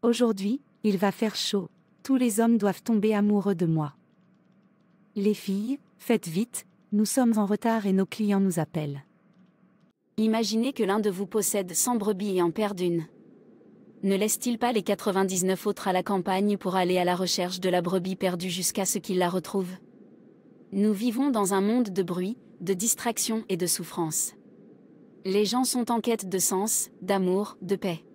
Aujourd'hui, il va faire chaud. Tous les hommes doivent tomber amoureux de moi. Les filles, faites vite, nous sommes en retard et nos clients nous appellent. Imaginez que l'un de vous possède 100 brebis et en perd une. Ne laisse-t-il pas les 99 autres à la campagne pour aller à la recherche de la brebis perdue jusqu'à ce qu'il la retrouve? Nous vivons dans un monde de bruit, de distraction et de souffrance. Les gens sont en quête de sens, d'amour, de paix.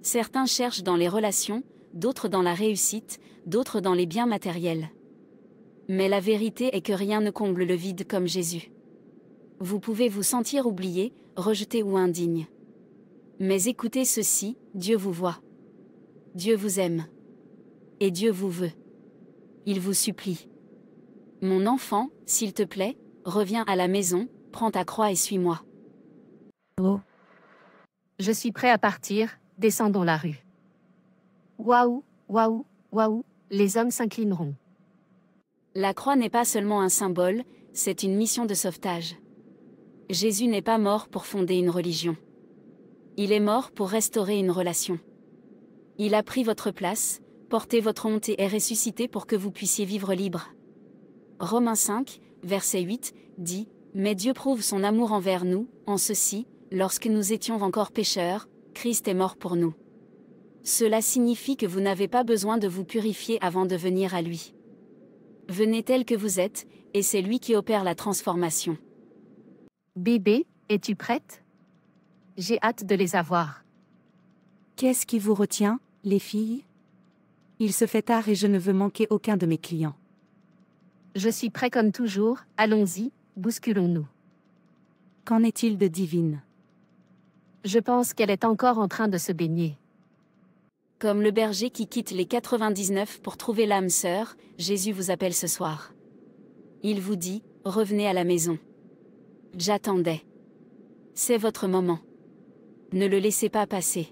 Certains cherchent dans les relations, d'autres dans la réussite, d'autres dans les biens matériels. Mais la vérité est que rien ne comble le vide comme Jésus. Vous pouvez vous sentir oublié, rejeté ou indigne. Mais écoutez ceci, Dieu vous voit. Dieu vous aime. Et Dieu vous veut. Il vous supplie. Mon enfant, s'il te plaît, reviens à la maison, prends ta croix et suis-moi. Oh, Je suis prêt à partir, descendons la rue. Waouh, waouh, waouh, les hommes s'inclineront. La croix n'est pas seulement un symbole, c'est une mission de sauvetage. Jésus n'est pas mort pour fonder une religion. Il est mort pour restaurer une relation. Il a pris votre place, porté votre honte et est ressuscité pour que vous puissiez vivre libre. Romains 5, verset 8, dit « Mais Dieu prouve son amour envers nous, en ceci, lorsque nous étions encore pécheurs, Christ est mort pour nous. » Cela signifie que vous n'avez pas besoin de vous purifier avant de venir à lui. Venez tel que vous êtes, et c'est lui qui opère la transformation. Bébé, es-tu prête? J'ai hâte de les avoir. qu'est-ce qui vous retient, les filles? Il se fait tard et je ne veux manquer aucun de mes clients. Je suis prêt comme toujours, allons-y, bousculons-nous. Qu'en est-il de Divine? Je pense qu'elle est encore en train de se baigner. Comme le berger qui quitte les 99 pour trouver l'âme sœur, Jésus vous appelle ce soir. Il vous dit, revenez à la maison. J'attendais. C'est votre moment. Ne le laissez pas passer.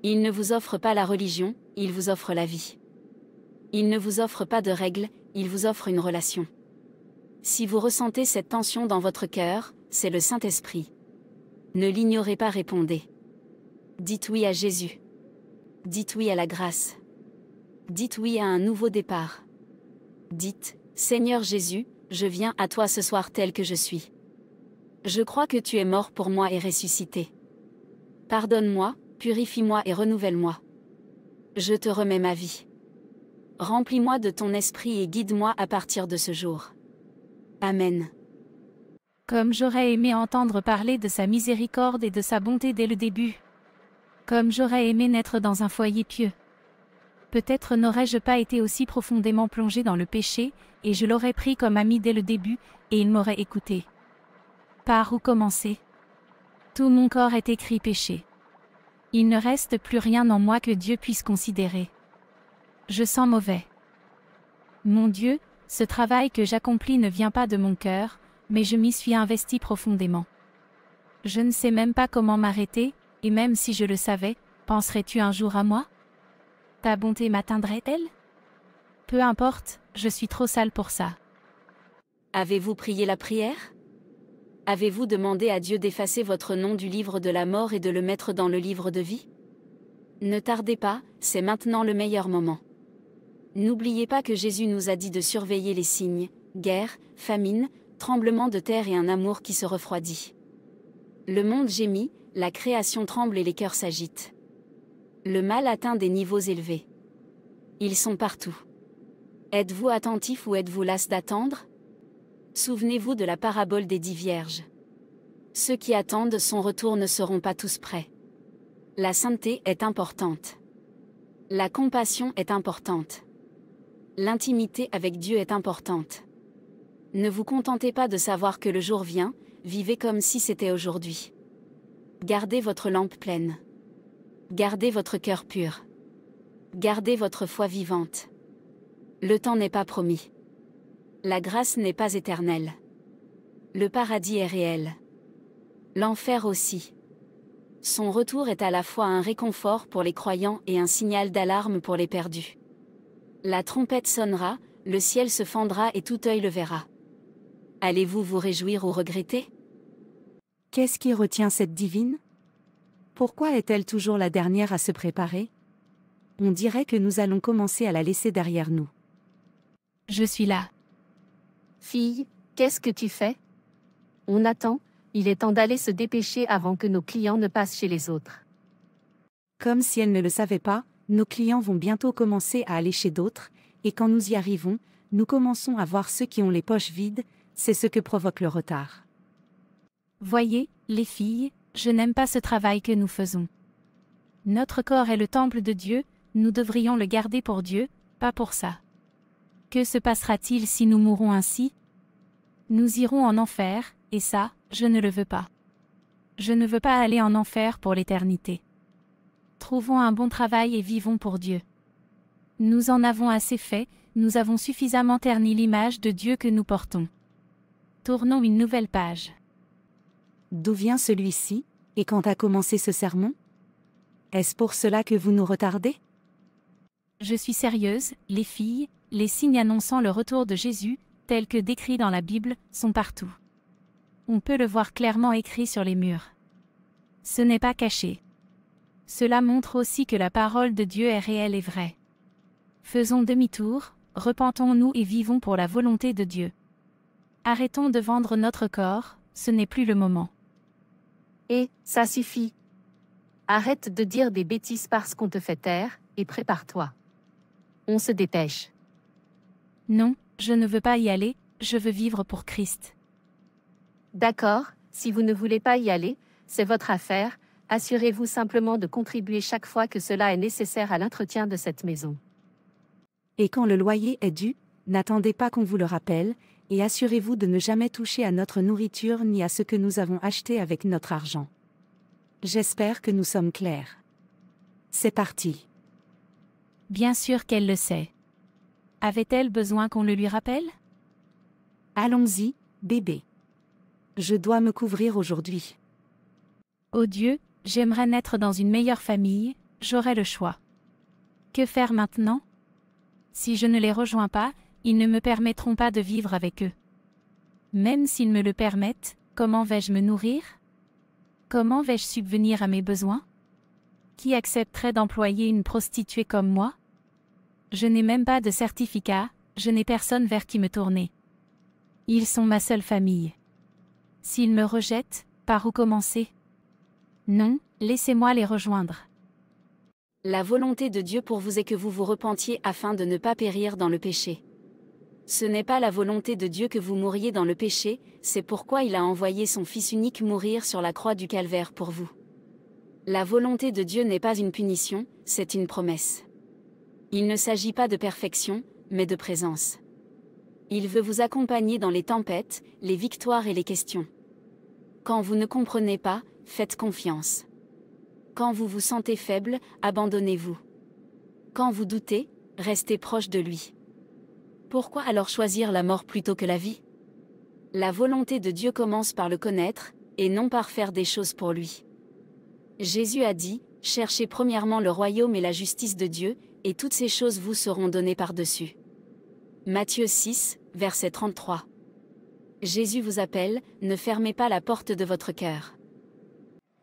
Il ne vous offre pas la religion, il vous offre la vie. Il ne vous offre pas de règles, il vous offre une relation. Si vous ressentez cette tension dans votre cœur, c'est le Saint-Esprit. Ne l'ignorez pas, répondez. Dites oui à Jésus. Dites oui à la grâce. Dites oui à un nouveau départ. Dites, Seigneur Jésus, je viens à toi ce soir tel que je suis. Je crois que tu es mort pour moi et ressuscité. Pardonne-moi, purifie-moi et renouvelle-moi. Je te remets ma vie. Remplis-moi de ton esprit et guide-moi à partir de ce jour. Amen. Comme j'aurais aimé entendre parler de sa miséricorde et de sa bonté dès le début. Comme j'aurais aimé naître dans un foyer pieux. Peut-être n'aurais-je pas été aussi profondément plongé dans le péché, et je l'aurais pris comme ami dès le début, et il m'aurait écouté. Par où commencer? Tout mon corps est écrit péché. Il ne reste plus rien en moi que Dieu puisse considérer. Je sens mauvais. Mon Dieu, ce travail que j'accomplis ne vient pas de mon cœur, mais je m'y suis investi profondément. Je ne sais même pas comment m'arrêter, et même si je le savais, penserais-tu un jour à moi? Ta bonté m'atteindrait-elle? Peu importe, je suis trop sale pour ça. Avez-vous prié la prière? Avez-vous demandé à Dieu d'effacer votre nom du livre de la mort et de le mettre dans le livre de vie? Ne tardez pas, c'est maintenant le meilleur moment. N'oubliez pas que Jésus nous a dit de surveiller les signes, guerre, famine, tremblement de terre et un amour qui se refroidit. Le monde gémit, la création tremble et les cœurs s'agitent. Le mal atteint des niveaux élevés. Ils sont partout. Êtes-vous attentif ou êtes-vous las d'attendre? Souvenez-vous de la parabole des 10 vierges. Ceux qui attendent son retour ne seront pas tous prêts. La sainteté est importante. La compassion est importante. L'intimité avec Dieu est importante. Ne vous contentez pas de savoir que le jour vient, vivez comme si c'était aujourd'hui. Gardez votre lampe pleine. Gardez votre cœur pur. Gardez votre foi vivante. Le temps n'est pas promis. La grâce n'est pas éternelle. Le paradis est réel. L'enfer aussi. Son retour est à la fois un réconfort pour les croyants et un signal d'alarme pour les perdus. La trompette sonnera, le ciel se fendra et tout œil le verra. Allez-vous vous réjouir ou regretter? Qu'est-ce qui retient cette Divine? Pourquoi est-elle toujours la dernière à se préparer? On dirait que nous allons commencer à la laisser derrière nous. Je suis là. Fille, qu'est-ce que tu fais? On attend, il est temps d'aller se dépêcher avant que nos clients ne passent chez les autres. Comme si elle ne le savait pas, nos clients vont bientôt commencer à aller chez d'autres, et quand nous y arrivons, nous commençons à voir ceux qui ont les poches vides, c'est ce que provoque le retard. Voyez, les filles, je n'aime pas ce travail que nous faisons. Notre corps est le temple de Dieu, nous devrions le garder pour Dieu, pas pour ça. Que se passera-t-il si nous mourons ainsi? Nous irons en enfer, et ça, je ne le veux pas. Je ne veux pas aller en enfer pour l'éternité. Trouvons un bon travail et vivons pour Dieu. Nous en avons assez fait, nous avons suffisamment terni l'image de Dieu que nous portons. Tournons une nouvelle page. D'où vient celui-ci, et quand a commencé ce sermon? Est-ce pour cela que vous nous retardez? Je suis sérieuse, les filles, les signes annonçant le retour de Jésus, tels que décrits dans la Bible, sont partout. On peut le voir clairement écrit sur les murs. Ce n'est pas caché. Cela montre aussi que la parole de Dieu est réelle et vraie. Faisons demi-tour, repentons-nous et vivons pour la volonté de Dieu. Arrêtons de vendre notre corps, ce n'est plus le moment. Et, ça suffit. Arrête de dire des bêtises parce qu'on te fait taire, et prépare-toi. On se dépêche. Non, je ne veux pas y aller, je veux vivre pour Christ. D'accord, si vous ne voulez pas y aller, c'est votre affaire, assurez-vous simplement de contribuer chaque fois que cela est nécessaire à l'entretien de cette maison. Et quand le loyer est dû, n'attendez pas qu'on vous le rappelle, et assurez-vous de ne jamais toucher à notre nourriture ni à ce que nous avons acheté avec notre argent. J'espère que nous sommes clairs. C'est parti. Bien sûr qu'elle le sait. Avait-elle besoin qu'on le lui rappelle? Allons-y, bébé. Je dois me couvrir aujourd'hui. Oh Dieu, j'aimerais naître dans une meilleure famille, j'aurai le choix. Que faire maintenant? Si je ne les rejoins pas, ils ne me permettront pas de vivre avec eux. Même s'ils me le permettent, comment vais-je me nourrir? Comment vais-je subvenir à mes besoins? Qui accepterait d'employer une prostituée comme moi? Je n'ai même pas de certificat, je n'ai personne vers qui me tourner. Ils sont ma seule famille. S'ils me rejettent, par où commencer? Non, laissez-moi les rejoindre. La volonté de Dieu pour vous est que vous vous repentiez afin de ne pas périr dans le péché. Ce n'est pas la volonté de Dieu que vous mouriez dans le péché, c'est pourquoi il a envoyé son Fils unique mourir sur la croix du calvaire pour vous. La volonté de Dieu n'est pas une punition, c'est une promesse. Il ne s'agit pas de perfection, mais de présence. Il veut vous accompagner dans les tempêtes, les victoires et les questions. Quand vous ne comprenez pas, faites confiance. Quand vous vous sentez faible, abandonnez-vous. Quand vous doutez, restez proche de lui. Pourquoi alors choisir la mort plutôt que la vie? La volonté de Dieu commence par le connaître, et non par faire des choses pour lui. Jésus a dit, « Cherchez premièrement le royaume et la justice de Dieu, et toutes ces choses vous seront données par-dessus. » Matthieu 6, verset 33. Jésus vous appelle, ne fermez pas la porte de votre cœur.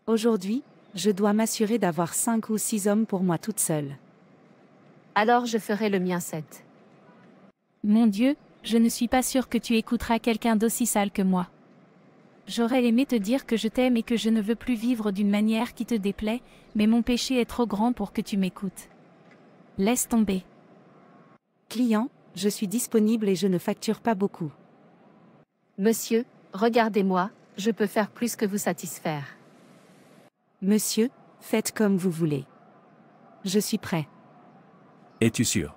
Aujourd'hui, je dois m'assurer d'avoir 5 ou 6 hommes pour moi toute seule. Alors je ferai le mien 7. Mon Dieu, je ne suis pas sûre que tu écouteras quelqu'un d'aussi sale que moi. J'aurais aimé te dire que je t'aime et que je ne veux plus vivre d'une manière qui te déplaît, mais mon péché est trop grand pour que tu m'écoutes. Laisse tomber. Client, je suis disponible et je ne facture pas beaucoup. Monsieur, regardez-moi, je peux faire plus que vous satisfaire. Monsieur, faites comme vous voulez. Je suis prêt. Es-tu sûr?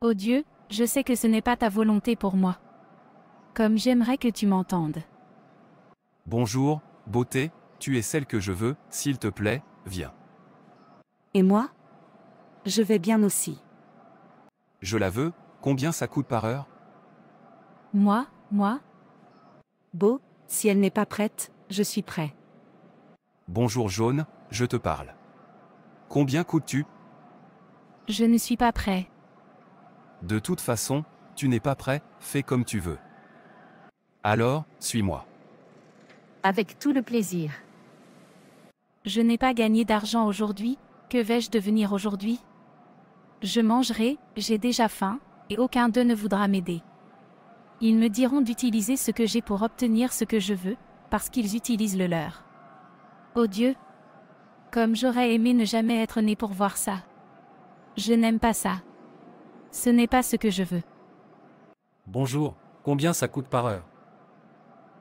Oh Dieu, je sais que ce n'est pas ta volonté pour moi. Comme j'aimerais que tu m'entendes. Bonjour, beauté, tu es celle que je veux, s'il te plaît, viens. Et moi? Je vais bien aussi. Je la veux, combien ça coûte par heure? Moi? Beau, si elle n'est pas prête, je suis prêt. Bonjour jaune, je te parle. Combien coûtes-tu? Je ne suis pas prêt. De toute façon, tu n'es pas prêt, fais comme tu veux. Alors, suis-moi. Avec tout le plaisir. Je n'ai pas gagné d'argent aujourd'hui, que vais-je devenir aujourd'hui? Je mangerai, j'ai déjà faim, et aucun d'eux ne voudra m'aider. Ils me diront d'utiliser ce que j'ai pour obtenir ce que je veux, parce qu'ils utilisent le leur. Ô Dieu! Comme j'aurais aimé ne jamais être né pour voir ça. Je n'aime pas ça. Ce n'est pas ce que je veux. Bonjour, combien ça coûte par heure?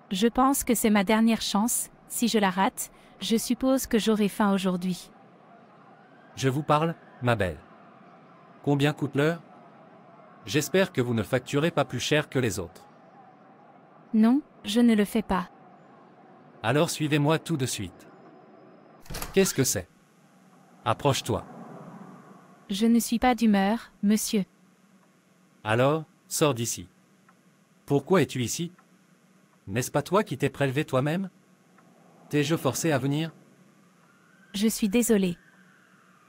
Je pense que c'est ma dernière chance, si je la rate, je suppose que j'aurai faim aujourd'hui. Je vous parle, ma belle. Combien coûte l'heure? J'espère que vous ne facturez pas plus cher que les autres. Non, je ne le fais pas. Alors suivez-moi tout de suite. Qu'est-ce que c'est? Approche-toi. Je ne suis pas d'humeur, monsieur. Alors, sors d'ici. Pourquoi es-tu ici? N'est-ce pas toi qui t'es prélevé toi-même? T'es-je forcé à venir? Je suis désolée.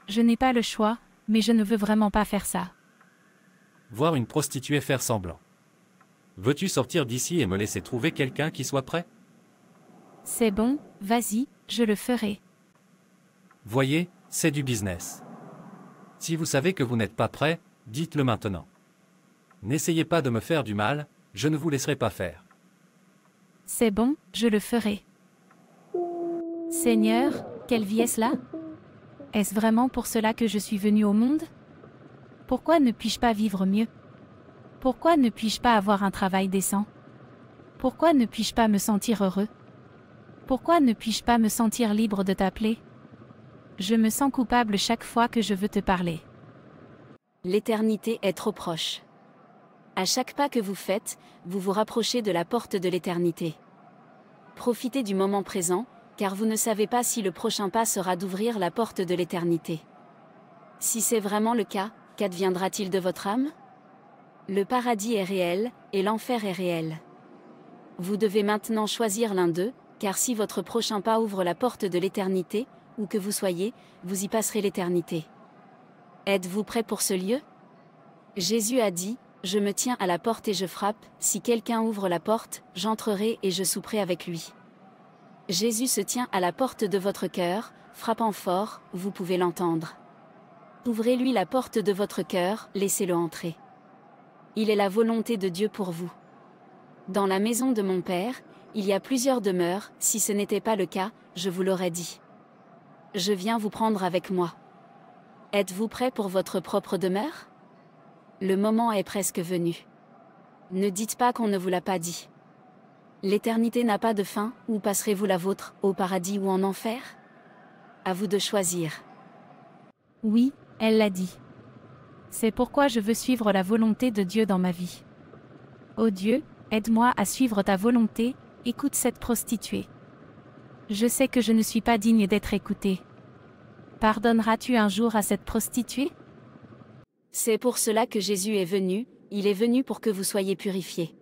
Je n'ai pas le choix, mais je ne veux vraiment pas faire ça. Voir une prostituée faire semblant. Veux-tu sortir d'ici et me laisser trouver quelqu'un qui soit prêt? C'est bon, vas-y, je le ferai. Voyez, c'est du business. Si vous savez que vous n'êtes pas prêt, dites-le maintenant. N'essayez pas de me faire du mal, je ne vous laisserai pas faire. C'est bon, je le ferai. Seigneur, quelle vie est-ce là? Est-ce vraiment pour cela que je suis venu au monde? Pourquoi ne puis-je pas vivre mieux? Pourquoi ne puis-je pas avoir un travail décent? Pourquoi ne puis-je pas me sentir heureux? Pourquoi ne puis-je pas me sentir libre de t'appeler? Je me sens coupable chaque fois que je veux te parler. L'éternité est trop proche. À chaque pas que vous faites, vous vous rapprochez de la porte de l'éternité. Profitez du moment présent, car vous ne savez pas si le prochain pas sera d'ouvrir la porte de l'éternité. Si c'est vraiment le cas, qu'adviendra-t-il de votre âme? Le paradis est réel, et l'enfer est réel. Vous devez maintenant choisir l'un d'eux, car si votre prochain pas ouvre la porte de l'éternité, où que vous soyez, vous y passerez l'éternité. Êtes-vous prêt pour ce lieu? Jésus a dit, « Je me tiens à la porte et je frappe, si quelqu'un ouvre la porte, j'entrerai et je souperai avec lui. » Jésus se tient à la porte de votre cœur, frappant fort, vous pouvez l'entendre. Ouvrez-lui la porte de votre cœur, laissez-le entrer. Il est la volonté de Dieu pour vous. Dans la maison de mon Père, il y a plusieurs demeures, si ce n'était pas le cas, je vous l'aurais dit. Je viens vous prendre avec moi. Êtes-vous prêt pour votre propre demeure? Le moment est presque venu. Ne dites pas qu'on ne vous l'a pas dit. L'éternité n'a pas de fin, où passerez-vous la vôtre, au paradis ou en enfer? À vous de choisir. Oui, elle l'a dit. C'est pourquoi je veux suivre la volonté de Dieu dans ma vie. Ô Dieu, aide-moi à suivre ta volonté, écoute cette prostituée. Je sais que je ne suis pas digne d'être écoutée. Pardonneras-tu un jour à cette prostituée? C'est pour cela que Jésus est venu, il est venu pour que vous soyez purifiés.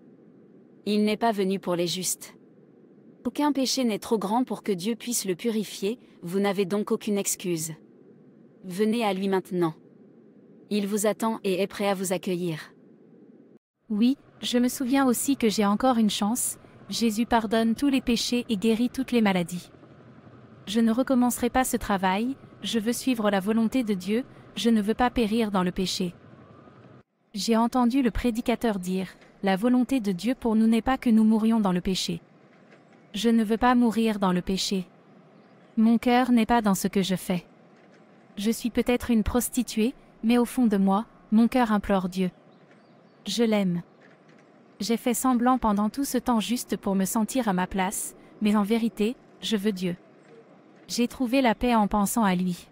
Il n'est pas venu pour les justes. Aucun péché n'est trop grand pour que Dieu puisse le purifier, vous n'avez donc aucune excuse. Venez à lui maintenant. Il vous attend et est prêt à vous accueillir. Oui, je me souviens aussi que j'ai encore une chance, Jésus pardonne tous les péchés et guérit toutes les maladies. Je ne recommencerai pas ce travail, je veux suivre la volonté de Dieu, je ne veux pas périr dans le péché. J'ai entendu le prédicateur dire, la volonté de Dieu pour nous n'est pas que nous mourions dans le péché. Je ne veux pas mourir dans le péché. Mon cœur n'est pas dans ce que je fais. Je suis peut-être une prostituée, mais au fond de moi, mon cœur implore Dieu. Je l'aime. J'ai fait semblant pendant tout ce temps juste pour me sentir à ma place, mais en vérité, je veux Dieu. J'ai trouvé la paix en pensant à lui.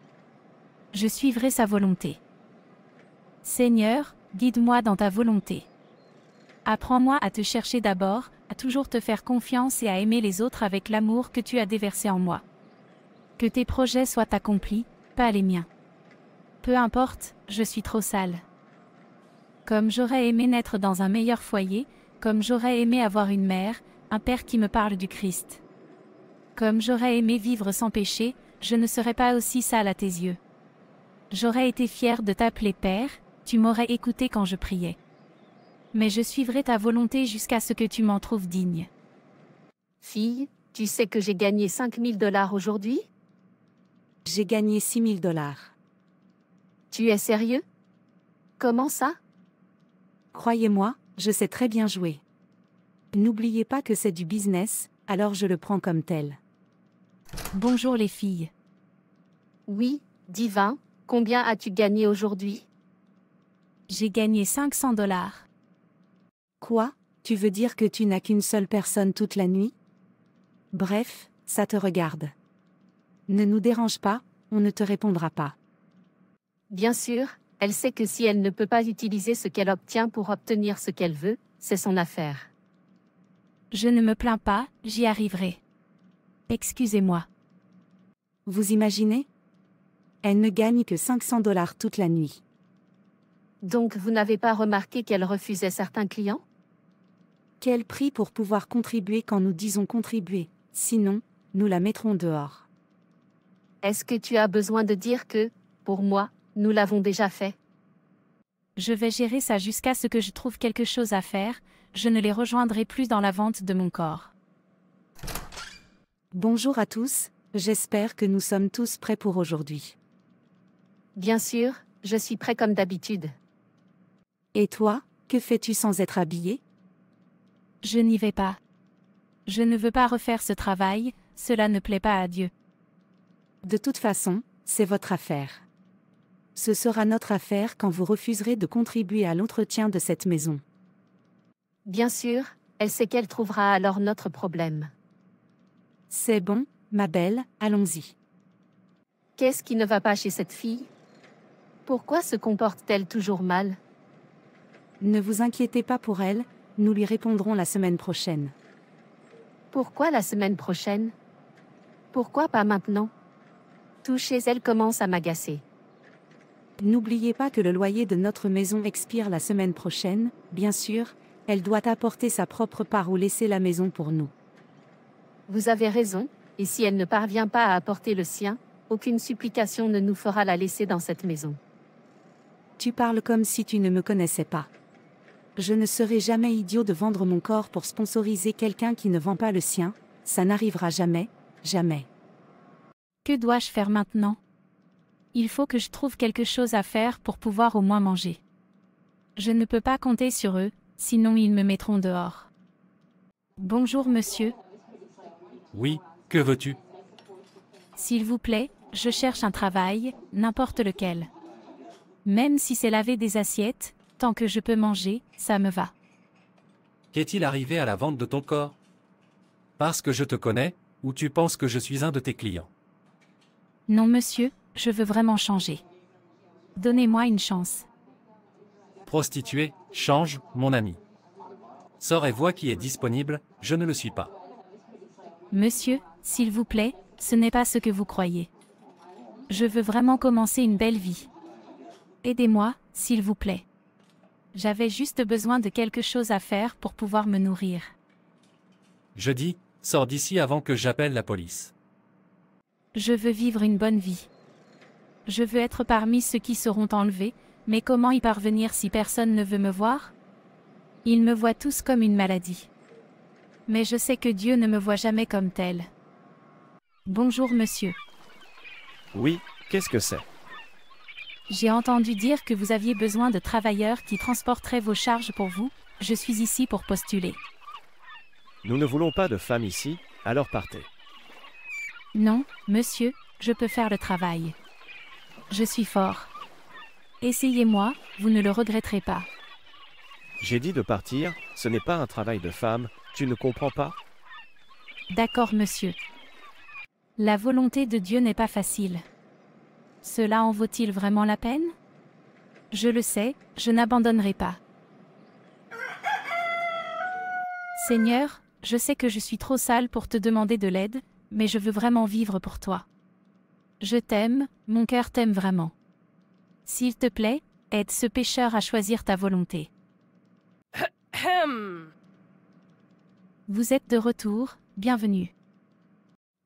Je suivrai sa volonté. Seigneur, guide-moi dans ta volonté. Apprends-moi à te chercher d'abord, à toujours te faire confiance et à aimer les autres avec l'amour que tu as déversé en moi. Que tes projets soient accomplis, pas les miens. Peu importe, je suis trop sale. Comme j'aurais aimé naître dans un meilleur foyer, comme j'aurais aimé avoir une mère, un père qui me parle du Christ. Comme j'aurais aimé vivre sans péché, je ne serais pas aussi sale à tes yeux. J'aurais été fière de t'appeler Père, tu m'aurais écouté quand je priais. Mais je suivrai ta volonté jusqu'à ce que tu m'en trouves digne. Fille, tu sais que j'ai gagné 5 000 $ aujourd'hui? J'ai gagné 6 000 $. Tu es sérieux? Comment ça? Croyez-moi, je sais très bien jouer. N'oubliez pas que c'est du business, alors je le prends comme tel. Bonjour les filles. Oui, divin, combien as-tu gagné aujourd'hui? J'ai gagné 500 $. Quoi? Tu veux dire que tu n'as qu'une seule personne toute la nuit? Bref, ça te regarde. Ne nous dérange pas, on ne te répondra pas. Bien sûr, elle sait que si elle ne peut pas utiliser ce qu'elle obtient pour obtenir ce qu'elle veut, c'est son affaire. Je ne me plains pas, j'y arriverai. Excusez-moi. Vous imaginez? Elle ne gagne que 500 $ toute la nuit. Donc vous n'avez pas remarqué qu'elle refusait certains clients? Quel prix pour pouvoir contribuer quand nous disons contribuer, sinon, nous la mettrons dehors. Est-ce que tu as besoin de dire que, pour moi, nous l'avons déjà fait? Je vais gérer ça jusqu'à ce que je trouve quelque chose à faire, je ne les rejoindrai plus dans la vente de mon corps. Bonjour à tous, j'espère que nous sommes tous prêts pour aujourd'hui. Bien sûr, je suis prêt comme d'habitude. Et toi, que fais-tu sans être habillé? Je n'y vais pas. Je ne veux pas refaire ce travail, cela ne plaît pas à Dieu. De toute façon, c'est votre affaire. Ce sera notre affaire quand vous refuserez de contribuer à l'entretien de cette maison. Bien sûr, elle sait qu'elle trouvera alors notre problème. C'est bon, ma belle, allons-y. Qu'est-ce qui ne va pas chez cette fille? Pourquoi se comporte-t-elle toujours mal? Ne vous inquiétez pas pour elle, nous lui répondrons la semaine prochaine. Pourquoi la semaine prochaine? Pourquoi pas maintenant? Tout chez elle commence à m'agacer. N'oubliez pas que le loyer de notre maison expire la semaine prochaine, bien sûr, elle doit apporter sa propre part ou laisser la maison pour nous. Vous avez raison, et si elle ne parvient pas à apporter le sien, aucune supplication ne nous fera la laisser dans cette maison. Tu parles comme si tu ne me connaissais pas. Je ne serai jamais idiot de vendre mon corps pour sponsoriser quelqu'un qui ne vend pas le sien, ça n'arrivera jamais, jamais. Que dois-je faire maintenant? Il faut que je trouve quelque chose à faire pour pouvoir au moins manger. Je ne peux pas compter sur eux, sinon ils me mettront dehors. Bonjour monsieur. Oui, que veux-tu? S'il vous plaît, je cherche un travail, n'importe lequel. Même si c'est laver des assiettes, tant que je peux manger, ça me va. Qu'est-il arrivé à la vente de ton corps? Parce que je te connais, ou tu penses que je suis un de tes clients? Non monsieur, je veux vraiment changer. Donnez-moi une chance. Prostituée, change, mon ami. Sors et vois qui est disponible, je ne le suis pas. Monsieur, s'il vous plaît, ce n'est pas ce que vous croyez. Je veux vraiment commencer une belle vie. Aidez-moi, s'il vous plaît. J'avais juste besoin de quelque chose à faire pour pouvoir me nourrir. Je dis, sors d'ici avant que j'appelle la police. Je veux vivre une bonne vie. Je veux être parmi ceux qui seront enlevés, mais comment y parvenir si personne ne veut me voir? Ils me voient tous comme une maladie. Mais je sais que Dieu ne me voit jamais comme tel. Bonjour monsieur. Oui, qu'est-ce que c'est? J'ai entendu dire que vous aviez besoin de travailleurs qui transporteraient vos charges pour vous. Je suis ici pour postuler. Nous ne voulons pas de femmes ici, alors partez. Non, monsieur, je peux faire le travail. Je suis fort. Essayez-moi, vous ne le regretterez pas. J'ai dit de partir, ce n'est pas un travail de femme, tu ne comprends pas? D'accord monsieur. La volonté de Dieu n'est pas facile. Cela en vaut-il vraiment la peine? Je le sais, je n'abandonnerai pas. Seigneur, je sais que je suis trop sale pour te demander de l'aide, mais je veux vraiment vivre pour toi. Je t'aime, mon cœur t'aime vraiment. S'il te plaît, aide ce pécheur à choisir ta volonté. Vous êtes de retour, bienvenue.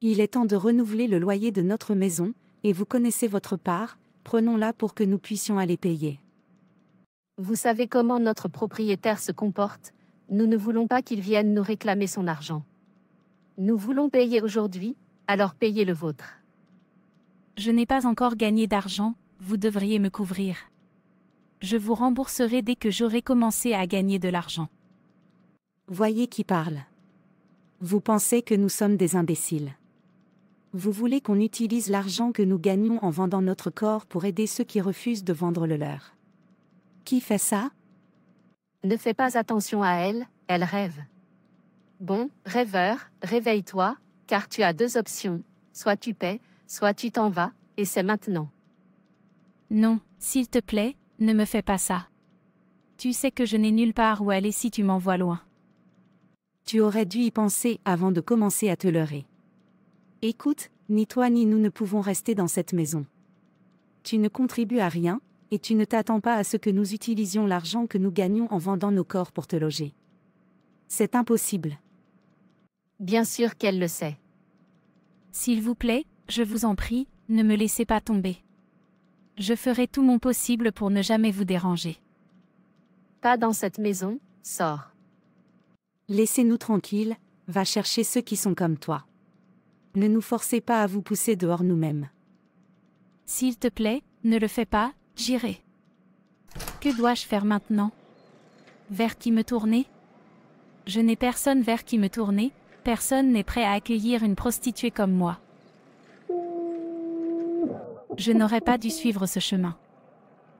Il est temps de renouveler le loyer de notre maison, et vous connaissez votre part, prenons-la pour que nous puissions aller payer. Vous savez comment notre propriétaire se comporte, nous ne voulons pas qu'il vienne nous réclamer son argent. Nous voulons payer aujourd'hui, alors payez le vôtre. Je n'ai pas encore gagné d'argent, vous devriez me couvrir. je vous rembourserai dès que j'aurai commencé à gagner de l'argent. Voyez qui parle. Vous pensez que nous sommes des imbéciles. Vous voulez qu'on utilise l'argent que nous gagnons en vendant notre corps pour aider ceux qui refusent de vendre le leur. Qui fait ça? Ne fais pas attention à elle, elle rêve. Bon, rêveur, réveille-toi, car tu as 2 options, soit tu paies, soit tu t'en vas, et c'est maintenant. Non, s'il te plaît, ne me fais pas ça. Tu sais que je n'ai nulle part où aller si tu m'envoies loin. Tu aurais dû y penser avant de commencer à te leurrer. Écoute, ni toi ni nous ne pouvons rester dans cette maison. Tu ne contribues à rien, et tu ne t'attends pas à ce que nous utilisions l'argent que nous gagnons en vendant nos corps pour te loger. C'est impossible. Bien sûr qu'elle le sait. S'il vous plaît, je vous en prie, ne me laissez pas tomber. Je ferai tout mon possible pour ne jamais vous déranger. Pas dans cette maison, sors. Laissez-nous tranquilles, va chercher ceux qui sont comme toi. Ne nous forcez pas à vous pousser dehors nous-mêmes. S'il te plaît, ne le fais pas, j'irai. Que dois-je faire maintenant? Vers qui me tourner? Je n'ai personne vers qui me tourner, personne n'est prêt à accueillir une prostituée comme moi. Je n'aurais pas dû suivre ce chemin.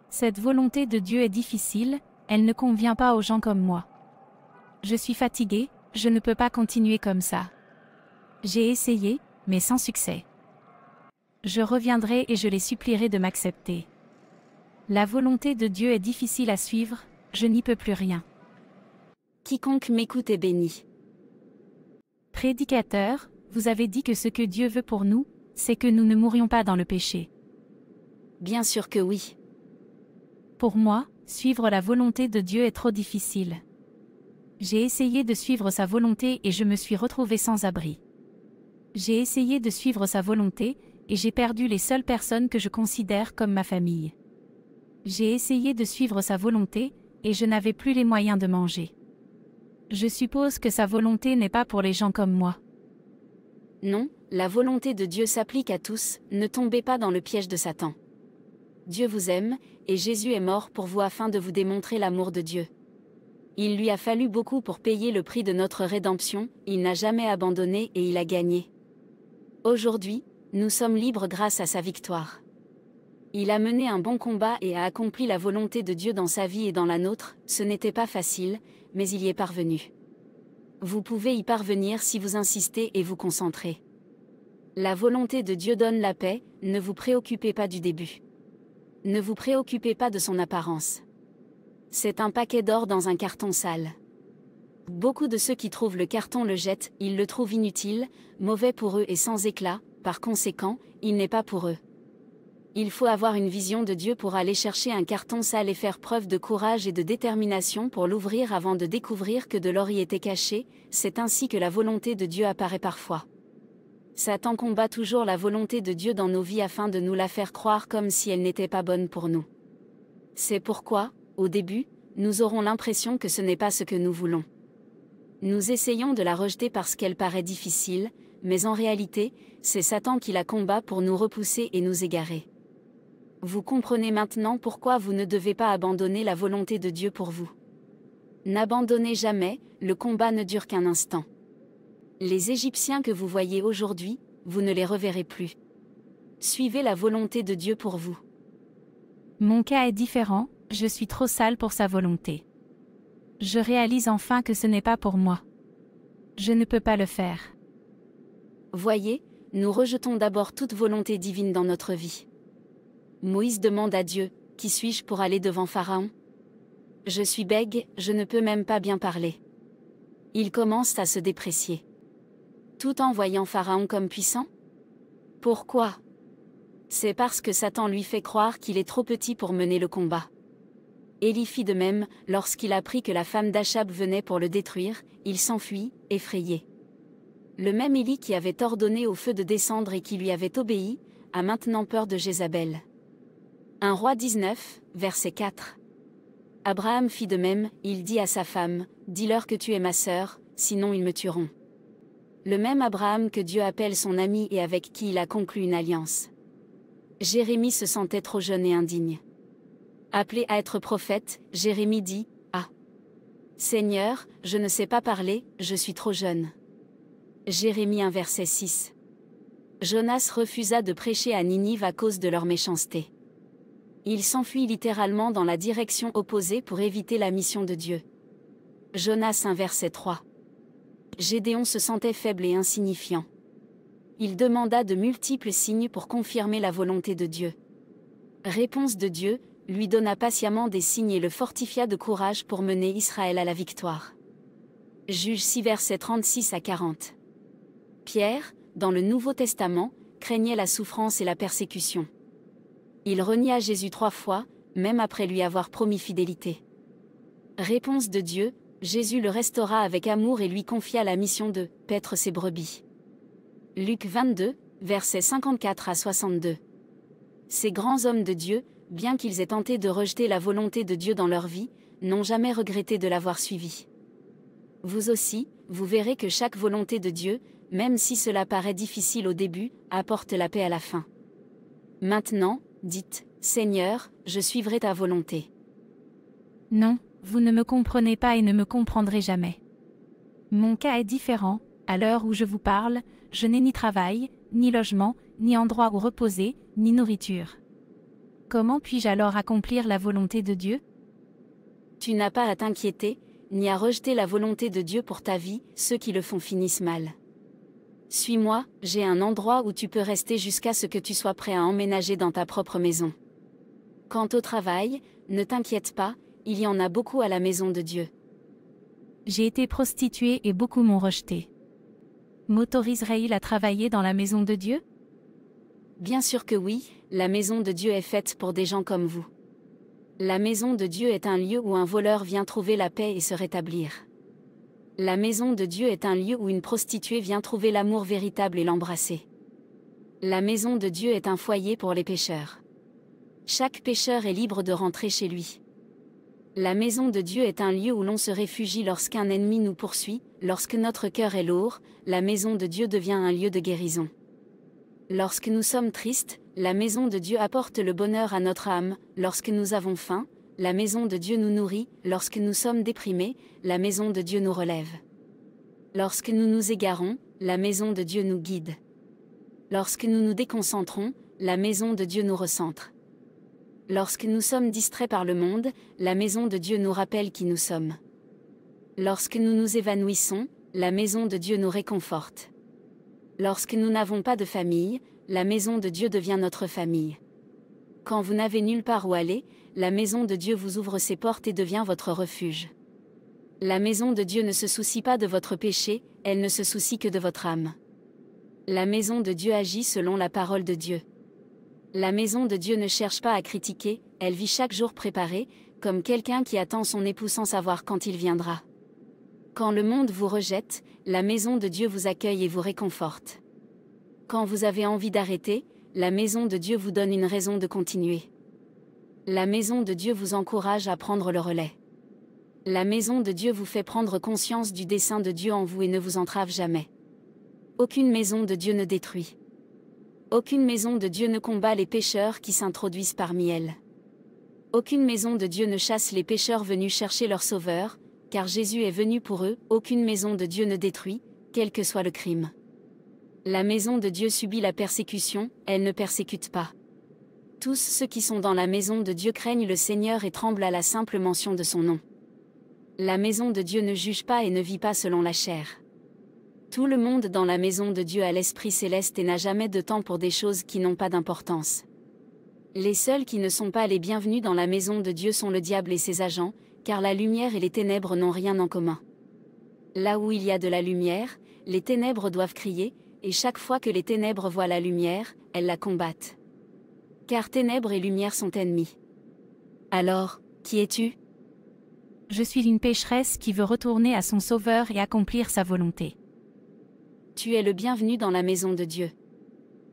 Cette volonté de Dieu est difficile, elle ne convient pas aux gens comme moi. Je suis fatiguée, je ne peux pas continuer comme ça. J'ai essayé, mais sans succès. Je reviendrai et je les supplierai de m'accepter. La volonté de Dieu est difficile à suivre, je n'y peux plus rien. Quiconque m'écoute est béni. Prédicateur, vous avez dit que ce que Dieu veut pour nous, c'est que nous ne mourions pas dans le péché. Bien sûr que oui. Pour moi, suivre la volonté de Dieu est trop difficile. J'ai essayé de suivre sa volonté et je me suis retrouvée sans abri. J'ai essayé de suivre sa volonté, et j'ai perdu les seules personnes que je considère comme ma famille. J'ai essayé de suivre sa volonté, et je n'avais plus les moyens de manger. Je suppose que sa volonté n'est pas pour les gens comme moi. Non, la volonté de Dieu s'applique à tous, ne tombez pas dans le piège de Satan. Dieu vous aime, et Jésus est mort pour vous afin de vous démontrer l'amour de Dieu. Il lui a fallu beaucoup pour payer le prix de notre rédemption, il n'a jamais abandonné et il a gagné. Aujourd'hui, nous sommes libres grâce à sa victoire. Il a mené un bon combat et a accompli la volonté de Dieu dans sa vie et dans la nôtre, ce n'était pas facile, mais il y est parvenu. Vous pouvez y parvenir si vous insistez et vous concentrez. La volonté de Dieu donne la paix, ne vous préoccupez pas du début. Ne vous préoccupez pas de son apparence. C'est un paquet d'or dans un carton sale. Beaucoup de ceux qui trouvent le carton le jettent, ils le trouvent inutile, mauvais pour eux et sans éclat, par conséquent, il n'est pas pour eux. Il faut avoir une vision de Dieu pour aller chercher un carton sale et faire preuve de courage et de détermination pour l'ouvrir avant de découvrir que de l'or y était caché, c'est ainsi que la volonté de Dieu apparaît parfois. Satan combat toujours la volonté de Dieu dans nos vies afin de nous la faire croire comme si elle n'était pas bonne pour nous. C'est pourquoi, au début, nous aurons l'impression que ce n'est pas ce que nous voulons. Nous essayons de la rejeter parce qu'elle paraît difficile, mais en réalité, c'est Satan qui la combat pour nous repousser et nous égarer. Vous comprenez maintenant pourquoi vous ne devez pas abandonner la volonté de Dieu pour vous. N'abandonnez jamais, le combat ne dure qu'un instant. Les Égyptiens que vous voyez aujourd'hui, vous ne les reverrez plus. Suivez la volonté de Dieu pour vous. Mon cas est différent, je suis trop sale pour sa volonté. Je réalise enfin que ce n'est pas pour moi. Je ne peux pas le faire. Voyez, nous rejetons d'abord toute volonté divine dans notre vie. Moïse demande à Dieu, « Qui suis-je pour aller devant Pharaon ? Je suis bègue, je ne peux même pas bien parler. » Il commence à se déprécier. Tout en voyant Pharaon comme puissant ? Pourquoi ? C'est parce que Satan lui fait croire qu'il est trop petit pour mener le combat. Élie fit de même, lorsqu'il apprit que la femme d'Achab venait pour le détruire, il s'enfuit, effrayé. Le même Élie qui avait ordonné au feu de descendre et qui lui avait obéi, a maintenant peur de Jézabel. 1 Roi 19, verset 4. Abraham fit de même, il dit à sa femme, « Dis-leur que tu es ma sœur, sinon ils me tueront. » Le même Abraham que Dieu appelle son ami et avec qui il a conclu une alliance. Jérémie se sentait trop jeune et indigne. Appelé à être prophète, Jérémie dit, « Ah! Seigneur, je ne sais pas parler, je suis trop jeune. » Jérémie 1 verset 6. Jonas refusa de prêcher à Ninive à cause de leur méchanceté. Il s'enfuit littéralement dans la direction opposée pour éviter la mission de Dieu. Jonas 1 verset 3. Gédéon se sentait faible et insignifiant. Il demanda de multiples signes pour confirmer la volonté de Dieu. Réponse de Dieu, lui donna patiemment des signes et le fortifia de courage pour mener Israël à la victoire. Juges 6 versets 36 à 40. Pierre, dans le Nouveau Testament, craignait la souffrance et la persécution. Il renia Jésus 3 fois, même après lui avoir promis fidélité. Réponse de Dieu, Jésus le restaura avec amour et lui confia la mission de « paître ses brebis ». Luc 22, versets 54 à 62. Ces grands hommes de Dieu, bien qu'ils aient tenté de rejeter la volonté de Dieu dans leur vie, n'ont jamais regretté de l'avoir suivi. Vous aussi, vous verrez que chaque volonté de Dieu, même si cela paraît difficile au début, apporte la paix à la fin. Maintenant, dites, Seigneur, je suivrai ta volonté. Non, vous ne me comprenez pas et ne me comprendrez jamais. Mon cas est différent, à l'heure où je vous parle, je n'ai ni travail, ni logement, ni endroit où reposer, ni nourriture. Comment puis-je alors accomplir la volonté de Dieu? Tu n'as pas à t'inquiéter, ni à rejeter la volonté de Dieu pour ta vie, ceux qui le font finissent mal. Suis-moi, j'ai un endroit où tu peux rester jusqu'à ce que tu sois prêt à emménager dans ta propre maison. Quant au travail, ne t'inquiète pas, il y en a beaucoup à la maison de Dieu. J'ai été prostituée et beaucoup m'ont rejetée. M'autoriserait-il à travailler dans la maison de Dieu? Bien sûr que oui, la maison de Dieu est faite pour des gens comme vous. La maison de Dieu est un lieu où un voleur vient trouver la paix et se rétablir. La maison de Dieu est un lieu où une prostituée vient trouver l'amour véritable et l'embrasser. La maison de Dieu est un foyer pour les pécheurs. Chaque pécheur est libre de rentrer chez lui. La maison de Dieu est un lieu où l'on se réfugie lorsqu'un ennemi nous poursuit, lorsque notre cœur est lourd, la maison de Dieu devient un lieu de guérison. Lorsque nous sommes tristes, la maison de Dieu apporte le bonheur à notre âme, lorsque nous avons faim, la maison de Dieu nous nourrit, lorsque nous sommes déprimés, la maison de Dieu nous relève. Lorsque nous nous égarons, la maison de Dieu nous guide. Lorsque nous nous déconcentrons, la maison de Dieu nous recentre. Lorsque nous sommes distraits par le monde, la maison de Dieu nous rappelle qui nous sommes. Lorsque nous nous évanouissons, la maison de Dieu nous réconforte. Lorsque nous n'avons pas de famille, la maison de Dieu devient notre famille. Quand vous n'avez nulle part où aller, la maison de Dieu vous ouvre ses portes et devient votre refuge. La maison de Dieu ne se soucie pas de votre péché, elle ne se soucie que de votre âme. La maison de Dieu agit selon la parole de Dieu. La maison de Dieu ne cherche pas à critiquer, elle vit chaque jour préparée, comme quelqu'un qui attend son époux sans savoir quand il viendra. Quand le monde vous rejette, la maison de Dieu vous accueille et vous réconforte. Quand vous avez envie d'arrêter, la maison de Dieu vous donne une raison de continuer. La maison de Dieu vous encourage à prendre le relais. La maison de Dieu vous fait prendre conscience du dessein de Dieu en vous et ne vous entrave jamais. Aucune maison de Dieu ne détruit. Aucune maison de Dieu ne combat les pécheurs qui s'introduisent parmi elles. Aucune maison de Dieu ne chasse les pécheurs venus chercher leur sauveur, car Jésus est venu pour eux. Aucune maison de Dieu ne détruit, quel que soit le crime. La maison de Dieu subit la persécution, elle ne persécute pas. Tous ceux qui sont dans la maison de Dieu craignent le Seigneur et tremblent à la simple mention de son nom. La maison de Dieu ne juge pas et ne vit pas selon la chair. Tout le monde dans la maison de Dieu a l'Esprit céleste et n'a jamais de temps pour des choses qui n'ont pas d'importance. Les seuls qui ne sont pas les bienvenus dans la maison de Dieu sont le diable et ses agents, car la lumière et les ténèbres n'ont rien en commun. Là où il y a de la lumière, les ténèbres doivent crier, et chaque fois que les ténèbres voient la lumière, elles la combattent. Car ténèbres et lumière sont ennemis. Alors, qui es-tu? Je suis une pécheresse qui veut retourner à son Sauveur et accomplir sa volonté. Tu es le bienvenu dans la maison de Dieu.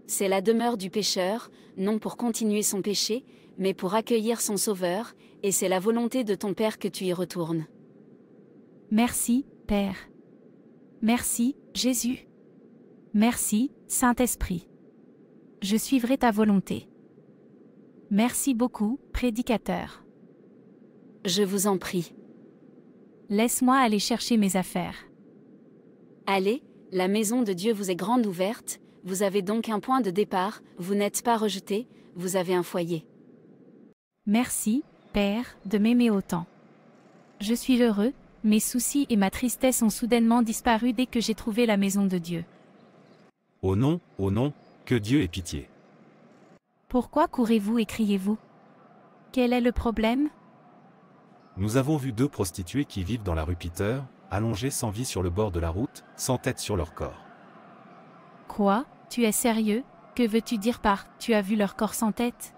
C'est la demeure du pécheur, non pour continuer son péché, mais pour accueillir son Sauveur, et c'est la volonté de ton Père que tu y retournes. Merci, Père. Merci, Jésus. Merci, Saint-Esprit. Je suivrai ta volonté. Merci beaucoup, prédicateur. Je vous en prie. Laisse-moi aller chercher mes affaires. Allez, la maison de Dieu vous est grande ouverte, vous avez donc un point de départ, vous n'êtes pas rejeté, vous avez un foyer. Merci, Père, de m'aimer autant. Je suis heureux, mes soucis et ma tristesse ont soudainement disparu dès que j'ai trouvé la maison de Dieu. Oh non, que Dieu ait pitié. Pourquoi courez-vous et criez-vous? Quel est le problème? Nous avons vu 2 prostituées qui vivent dans la rue Peter, allongées sans vie sur le bord de la route, sans tête sur leur corps. Quoi? Tu es sérieux? Que veux-tu dire par « tu as vu leur corps sans tête » ?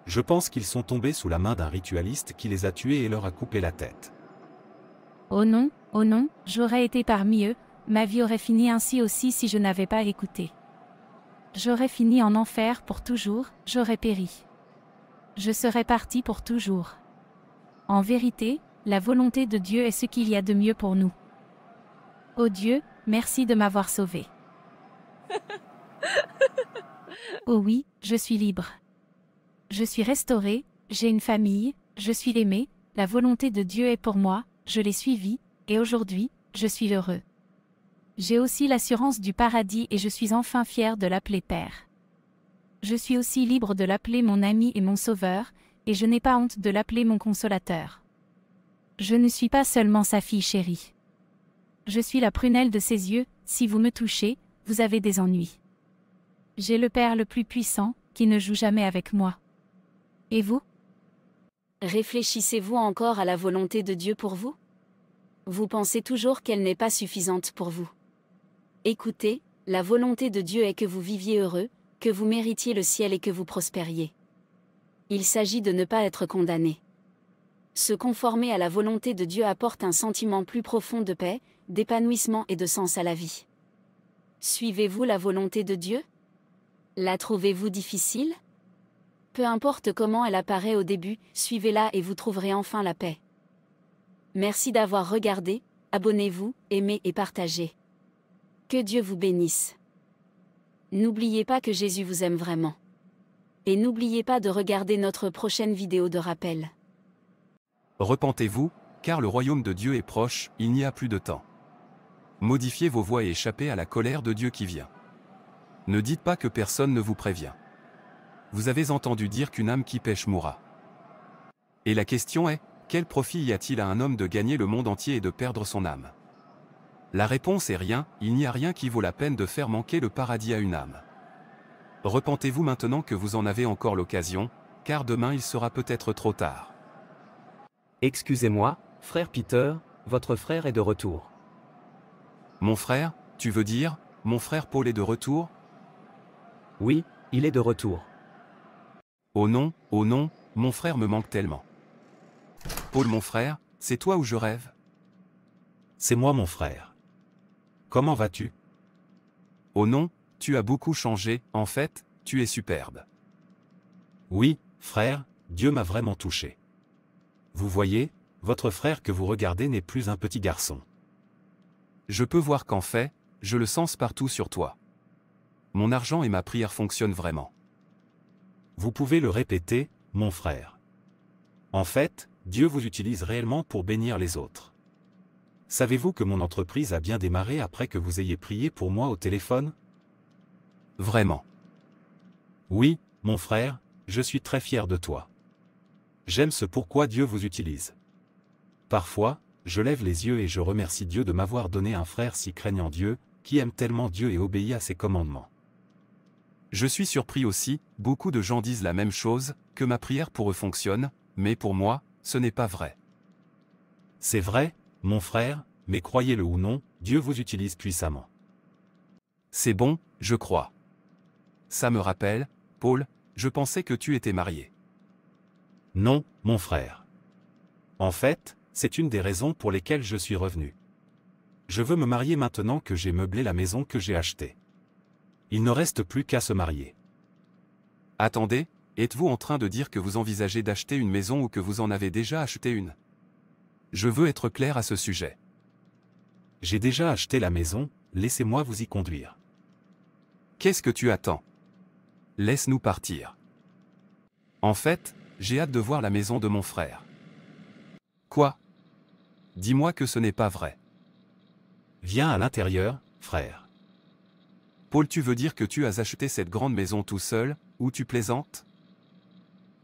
Je pense qu'ils sont tombés sous la main d'un ritualiste qui les a tués et leur a coupé la tête. Oh non, j'aurais été parmi eux, ma vie aurait fini ainsi aussi si je n'avais pas écouté. J'aurais fini en enfer pour toujours, j'aurais péri. Je serais parti pour toujours. En vérité, la volonté de Dieu est ce qu'il y a de mieux pour nous. Ô Dieu, merci de m'avoir sauvé. Oh oui, je suis libre. Je suis restauré, j'ai une famille, je suis aimé, la volonté de Dieu est pour moi, je l'ai suivie, et aujourd'hui, je suis heureux. J'ai aussi l'assurance du paradis et je suis enfin fier de l'appeler Père. Je suis aussi libre de l'appeler mon ami et mon sauveur, et je n'ai pas honte de l'appeler mon consolateur. Je ne suis pas seulement sa fille chérie. Je suis la prunelle de ses yeux, si vous me touchez, vous avez des ennuis. J'ai le Père le plus puissant, qui ne joue jamais avec moi. Et vous? Réfléchissez-vous encore à la volonté de Dieu pour vous? Vous pensez toujours qu'elle n'est pas suffisante pour vous. Écoutez, la volonté de Dieu est que vous viviez heureux, que vous méritiez le ciel et que vous prospériez. Il s'agit de ne pas être condamné. Se conformer à la volonté de Dieu apporte un sentiment plus profond de paix, d'épanouissement et de sens à la vie. Suivez-vous la volonté de Dieu? La trouvez-vous difficile? Peu importe comment elle apparaît au début, suivez-la et vous trouverez enfin la paix. Merci d'avoir regardé, abonnez-vous, aimez et partagez. Que Dieu vous bénisse. N'oubliez pas que Jésus vous aime vraiment. Et n'oubliez pas de regarder notre prochaine vidéo de rappel. Repentez-vous, car le royaume de Dieu est proche, il n'y a plus de temps. Modifiez vos voies et échappez à la colère de Dieu qui vient. Ne dites pas que personne ne vous prévient. Vous avez entendu dire qu'une âme qui pêche mourra. Et la question est, quel profit y a-t-il à un homme de gagner le monde entier et de perdre son âme? La réponse est rien, il n'y a rien qui vaut la peine de faire manquer le paradis à une âme. Repentez-vous maintenant que vous en avez encore l'occasion, car demain il sera peut-être trop tard. Excusez-moi, frère Peter, votre frère est de retour. Mon frère, tu veux dire, mon frère Paul est de retour? Oui, il est de retour. Oh non, mon frère me manque tellement. Paul mon frère, c'est toi ou je rêve? C'est moi mon frère. Comment vas-tu? Oh non, tu as beaucoup changé, en fait, tu es superbe. Oui, frère, Dieu m'a vraiment touché. Vous voyez, votre frère que vous regardez n'est plus un petit garçon. Je peux voir qu'en fait, je le sens partout sur toi. Mon argent et ma prière fonctionnent vraiment. Vous pouvez le répéter, mon frère. En fait, Dieu vous utilise réellement pour bénir les autres. Savez-vous que mon entreprise a bien démarré après que vous ayez prié pour moi au téléphone? Vraiment. Oui, mon frère, je suis très fier de toi. J'aime ce pourquoi Dieu vous utilise. Parfois, je lève les yeux et je remercie Dieu de m'avoir donné un frère si craignant Dieu, qui aime tellement Dieu et obéit à ses commandements. Je suis surpris aussi, beaucoup de gens disent la même chose, que ma prière pour eux fonctionne, mais pour moi, ce n'est pas vrai. C'est vrai, mon frère, mais croyez-le ou non, Dieu vous utilise puissamment. C'est bon, je crois. Ça me rappelle, Paul, je pensais que tu étais marié. Non, mon frère. En fait, c'est une des raisons pour lesquelles je suis revenu. Je veux me marier maintenant que j'ai meublé la maison que j'ai achetée. Il ne reste plus qu'à se marier. Attendez, êtes-vous en train de dire que vous envisagez d'acheter une maison ou que vous en avez déjà acheté une? Je veux être clair à ce sujet. J'ai déjà acheté la maison, laissez-moi vous y conduire. Qu'est-ce que tu attends? Laisse-nous partir. En fait, j'ai hâte de voir la maison de mon frère. Quoi? Dis-moi que ce n'est pas vrai. Viens à l'intérieur, frère. Paul, tu veux dire que tu as acheté cette grande maison tout seul, ou tu plaisantes?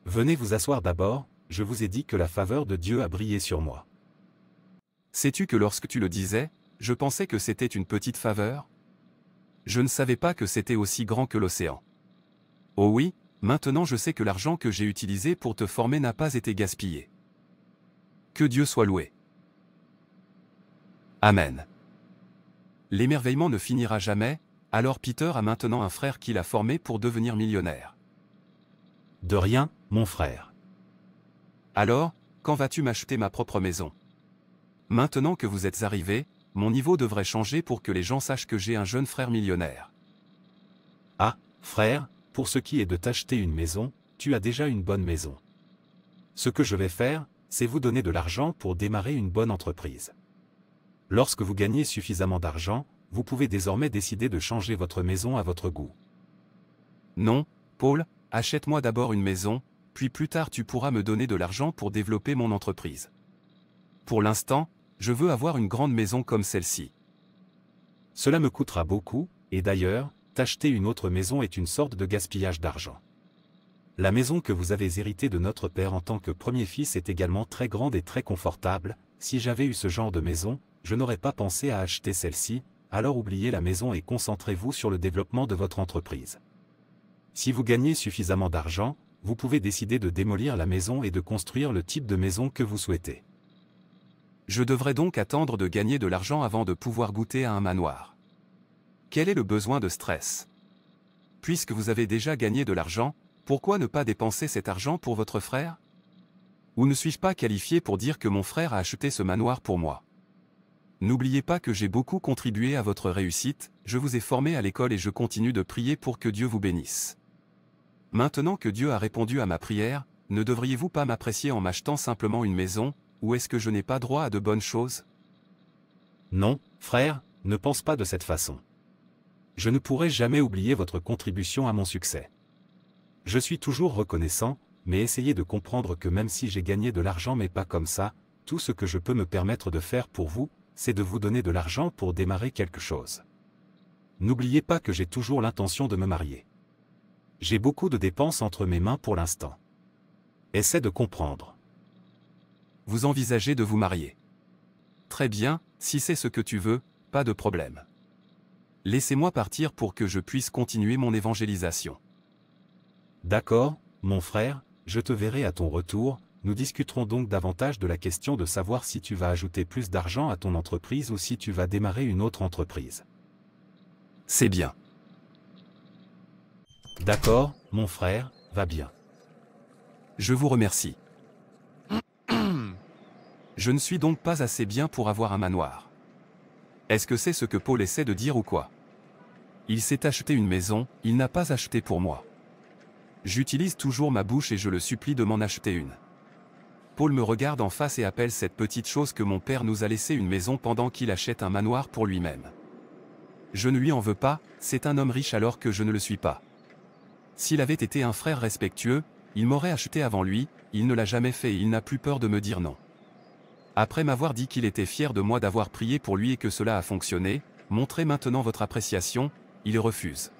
Venez vous asseoir d'abord, je vous ai dit que la faveur de Dieu a brillé sur moi. Sais-tu que lorsque tu le disais, je pensais que c'était une petite faveur? Je ne savais pas que c'était aussi grand que l'océan. Oh oui, maintenant je sais que l'argent que j'ai utilisé pour te former n'a pas été gaspillé. Que Dieu soit loué. Amen. L'émerveillement ne finira jamais, alors Peter a maintenant un frère qu'il a formé pour devenir millionnaire. De rien, mon frère. Alors, quand vas-tu m'acheter ma propre maison? Maintenant que vous êtes arrivé, mon niveau devrait changer pour que les gens sachent que j'ai un jeune frère millionnaire. Ah, frère, pour ce qui est de t'acheter une maison, tu as déjà une bonne maison. Ce que je vais faire, c'est vous donner de l'argent pour démarrer une bonne entreprise. Lorsque vous gagnez suffisamment d'argent, vous pouvez désormais décider de changer votre maison à votre goût. Non, Paul, achète-moi d'abord une maison, puis plus tard tu pourras me donner de l'argent pour développer mon entreprise. Pour l'instant, je veux avoir une grande maison comme celle-ci. Cela me coûtera beaucoup, et d'ailleurs, t'acheter une autre maison est une sorte de gaspillage d'argent. La maison que vous avez héritée de notre père en tant que premier fils est également très grande et très confortable. Si j'avais eu ce genre de maison, je n'aurais pas pensé à acheter celle-ci, alors oubliez la maison et concentrez-vous sur le développement de votre entreprise. Si vous gagnez suffisamment d'argent, vous pouvez décider de démolir la maison et de construire le type de maison que vous souhaitez. Je devrais donc attendre de gagner de l'argent avant de pouvoir goûter à un manoir. Quel est le besoin de stress? Puisque vous avez déjà gagné de l'argent, pourquoi ne pas dépenser cet argent pour votre frère? Ou ne suis-je pas qualifié pour dire que mon frère a acheté ce manoir pour moi? N'oubliez pas que j'ai beaucoup contribué à votre réussite, je vous ai formé à l'école et je continue de prier pour que Dieu vous bénisse. Maintenant que Dieu a répondu à ma prière, ne devriez-vous pas m'apprécier en m'achetant simplement une maison, ou est-ce que je n'ai pas droit à de bonnes choses? Non, frère, ne pense pas de cette façon. Je ne pourrai jamais oublier votre contribution à mon succès. Je suis toujours reconnaissant, mais essayez de comprendre que même si j'ai gagné de l'argent mais pas comme ça, tout ce que je peux me permettre de faire pour vous, c'est de vous donner de l'argent pour démarrer quelque chose. N'oubliez pas que j'ai toujours l'intention de me marier. J'ai beaucoup de dépenses entre mes mains pour l'instant. Essaie de comprendre. Vous envisagez de vous marier. Très bien, si c'est ce que tu veux, pas de problème. Laissez-moi partir pour que je puisse continuer mon évangélisation. D'accord, mon frère, je te verrai à ton retour, nous discuterons donc davantage de la question de savoir si tu vas ajouter plus d'argent à ton entreprise ou si tu vas démarrer une autre entreprise. C'est bien. D'accord, mon frère, va bien. Je vous remercie. Je ne suis donc pas assez bien pour avoir un manoir. Est-ce que c'est ce que Paul essaie de dire ou quoi? Il s'est acheté une maison, il n'a pas acheté pour moi. J'utilise toujours ma bouche et je le supplie de m'en acheter une. Paul me regarde en face et appelle cette petite chose que mon père nous a laissé une maison pendant qu'il achète un manoir pour lui-même. Je ne lui en veux pas, c'est un homme riche alors que je ne le suis pas. S'il avait été un frère respectueux, il m'aurait acheté avant lui, il ne l'a jamais fait et il n'a plus peur de me dire non. Après m'avoir dit qu'il était fier de moi d'avoir prié pour lui et que cela a fonctionné, montrez maintenant votre appréciation, il refuse.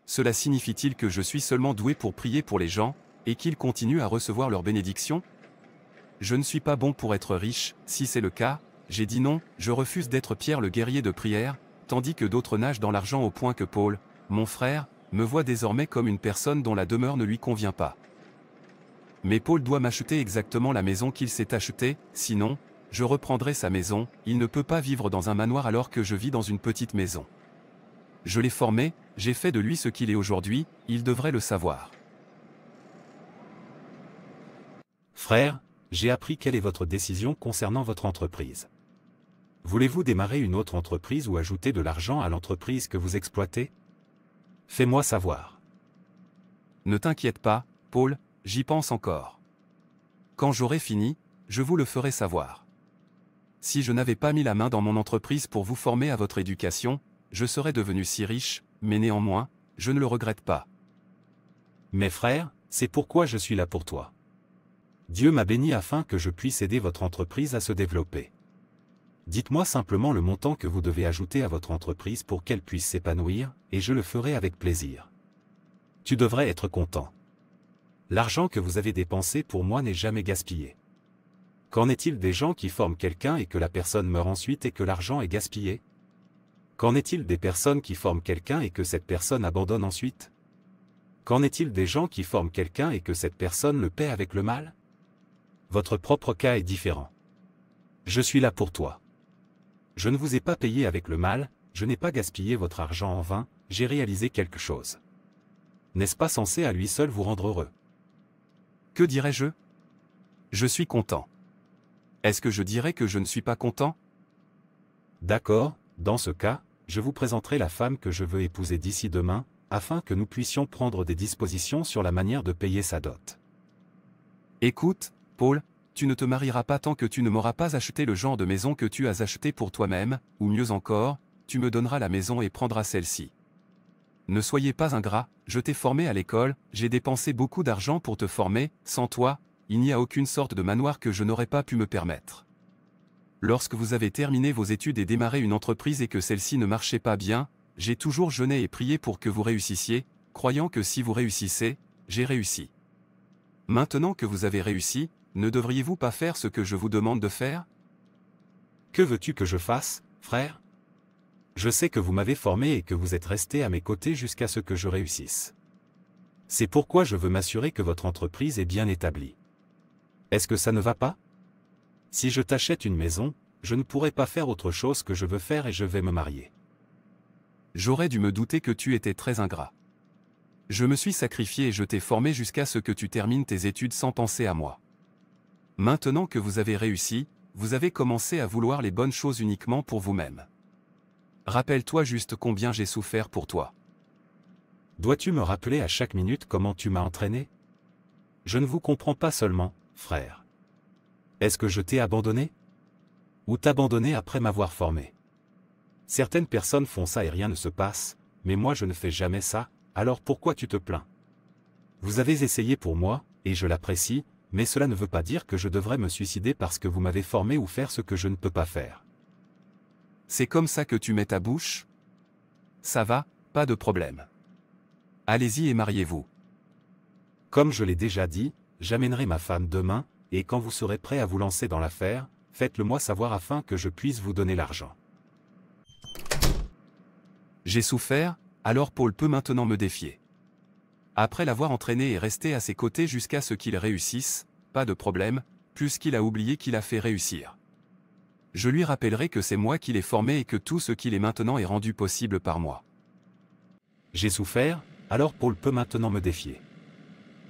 Cela signifie-t-il que je suis seulement doué pour prier pour les gens, et qu'ils continuent à recevoir leur bénédiction? Je ne suis pas bon pour être riche, si c'est le cas, j'ai dit non, je refuse d'être Pierre le guerrier de prière, tandis que d'autres nagent dans l'argent au point que Paul, mon frère, me voit désormais comme une personne dont la demeure ne lui convient pas. Mais Paul doit m'acheter exactement la maison qu'il s'est achetée, sinon, je reprendrai sa maison, il ne peut pas vivre dans un manoir alors que je vis dans une petite maison. Je l'ai formé, j'ai fait de lui ce qu'il est aujourd'hui, il devrait le savoir. Frère, j'ai appris quelle est votre décision concernant votre entreprise. Voulez-vous démarrer une autre entreprise ou ajouter de l'argent à l'entreprise que vous exploitez? Fais-moi savoir. Ne t'inquiète pas, Paul, j'y pense encore. Quand j'aurai fini, je vous le ferai savoir. Si je n'avais pas mis la main dans mon entreprise pour vous former à votre éducation, je serais devenu si riche, mais néanmoins, je ne le regrette pas. Mes frères, c'est pourquoi je suis là pour toi. Dieu m'a béni afin que je puisse aider votre entreprise à se développer. Dites-moi simplement le montant que vous devez ajouter à votre entreprise pour qu'elle puisse s'épanouir, et je le ferai avec plaisir. Tu devrais être content. L'argent que vous avez dépensé pour moi n'est jamais gaspillé. Qu'en est-il des gens qui forment quelqu'un et que la personne meurt ensuite et que l'argent est gaspillé? Qu'en est-il des personnes qui forment quelqu'un et que cette personne abandonne ensuite? Qu'en est-il des gens qui forment quelqu'un et que cette personne le paie avec le mal? Votre propre cas est différent. Je suis là pour toi. Je ne vous ai pas payé avec le mal, je n'ai pas gaspillé votre argent en vain, j'ai réalisé quelque chose. N'est-ce pas censé à lui seul vous rendre heureux? Que dirais-je? Je suis content. Est-ce que je dirais que je ne suis pas content? D'accord, dans ce cas, je vous présenterai la femme que je veux épouser d'ici demain, afin que nous puissions prendre des dispositions sur la manière de payer sa dot. Écoute, Paul, tu ne te marieras pas tant que tu ne m'auras pas acheté le genre de maison que tu as acheté pour toi-même, ou mieux encore, tu me donneras la maison et prendras celle-ci. Ne soyez pas ingrat, je t'ai formé à l'école, j'ai dépensé beaucoup d'argent pour te former, sans toi, il n'y a aucune sorte de manoir que je n'aurais pas pu me permettre. Lorsque vous avez terminé vos études et démarré une entreprise et que celle-ci ne marchait pas bien, j'ai toujours jeûné et prié pour que vous réussissiez, croyant que si vous réussissez, j'ai réussi. Maintenant que vous avez réussi, ne devriez-vous pas faire ce que je vous demande de faire? Que veux-tu que je fasse, frère? Je sais que vous m'avez formé et que vous êtes resté à mes côtés jusqu'à ce que je réussisse. C'est pourquoi je veux m'assurer que votre entreprise est bien établie. Est-ce que ça ne va pas? Si je t'achète une maison, je ne pourrai pas faire autre chose que je veux faire et je vais me marier. J'aurais dû me douter que tu étais très ingrat. Je me suis sacrifié et je t'ai formé jusqu'à ce que tu termines tes études sans penser à moi. Maintenant que vous avez réussi, vous avez commencé à vouloir les bonnes choses uniquement pour vous-même. Rappelle-toi juste combien j'ai souffert pour toi. Dois-tu me rappeler à chaque minute comment tu m'as entraîné? Je ne vous comprends pas seulement, frère. Est-ce que je t'ai abandonné? Ou t'abandonner après m'avoir formé? Certaines personnes font ça et rien ne se passe, mais moi je ne fais jamais ça, alors pourquoi tu te plains? Vous avez essayé pour moi, et je l'apprécie, mais cela ne veut pas dire que je devrais me suicider parce que vous m'avez formé ou faire ce que je ne peux pas faire. C'est comme ça que tu mets ta bouche? Ça va, pas de problème. Allez-y et mariez-vous. Comme je l'ai déjà dit, j'amènerai ma femme demain, et quand vous serez prêt à vous lancer dans l'affaire, faites-le moi savoir afin que je puisse vous donner l'argent. J'ai souffert, alors Paul peut maintenant me défier. Après l'avoir entraîné et resté à ses côtés jusqu'à ce qu'il réussisse, pas de problème, puisqu'il a oublié qu'il a fait réussir. Je lui rappellerai que c'est moi qui l'ai formé et que tout ce qu'il est maintenant est rendu possible par moi. J'ai souffert, alors Paul peut maintenant me défier.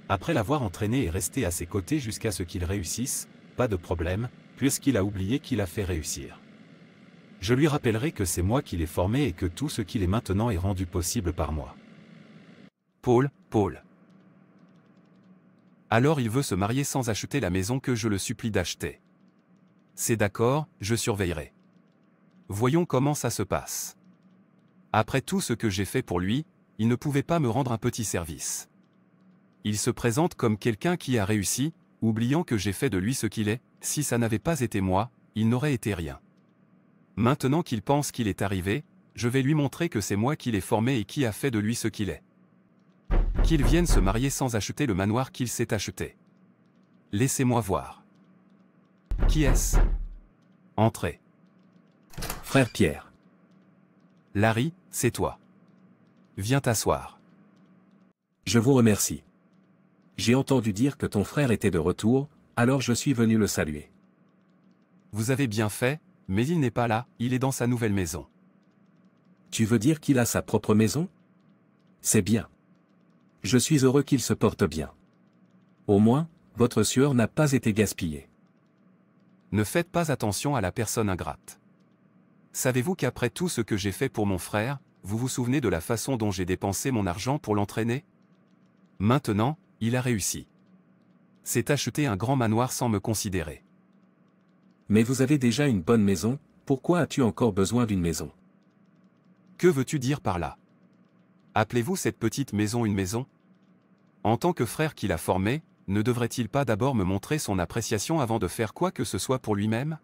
Après l'avoir entraîné et resté à ses côtés jusqu'à ce qu'il réussisse, pas de problème, puisqu'il a oublié qu'il a fait réussir. Je lui rappellerai que c'est moi qui l'ai formé et que tout ce qu'il est maintenant est rendu possible par moi. Paul. Alors il veut se marier sans acheter la maison que je le supplie d'acheter. C'est d'accord, je surveillerai. Voyons comment ça se passe. Après tout ce que j'ai fait pour lui, il ne pouvait pas me rendre un petit service. Il se présente comme quelqu'un qui a réussi, oubliant que j'ai fait de lui ce qu'il est, si ça n'avait pas été moi, il n'aurait été rien. Maintenant qu'il pense qu'il est arrivé, je vais lui montrer que c'est moi qui l'ai formé et qui a fait de lui ce qu'il est. Qu'il vienne se marier sans acheter le manoir qu'il s'est acheté. Laissez-moi voir. Qui est-ce? Entrez. Frère Pierre. Larry, c'est toi. Viens t'asseoir. Je vous remercie. J'ai entendu dire que ton frère était de retour, alors je suis venu le saluer. Vous avez bien fait, mais il n'est pas là, il est dans sa nouvelle maison. Tu veux dire qu'il a sa propre maison? C'est bien. Je suis heureux qu'il se porte bien. Au moins, votre sueur n'a pas été gaspillée. Ne faites pas attention à la personne ingrate. Savez-vous qu'après tout ce que j'ai fait pour mon frère, vous vous souvenez de la façon dont j'ai dépensé mon argent pour l'entraîner? Maintenant, il a réussi. C'est acheter un grand manoir sans me considérer. Mais vous avez déjà une bonne maison, pourquoi as-tu encore besoin d'une maison? Que veux-tu dire par là? Appelez-vous cette petite maison une maison? En tant que frère qui l'a formé, ne devrait-il pas d'abord me montrer son appréciation avant de faire quoi que ce soit pour lui-même?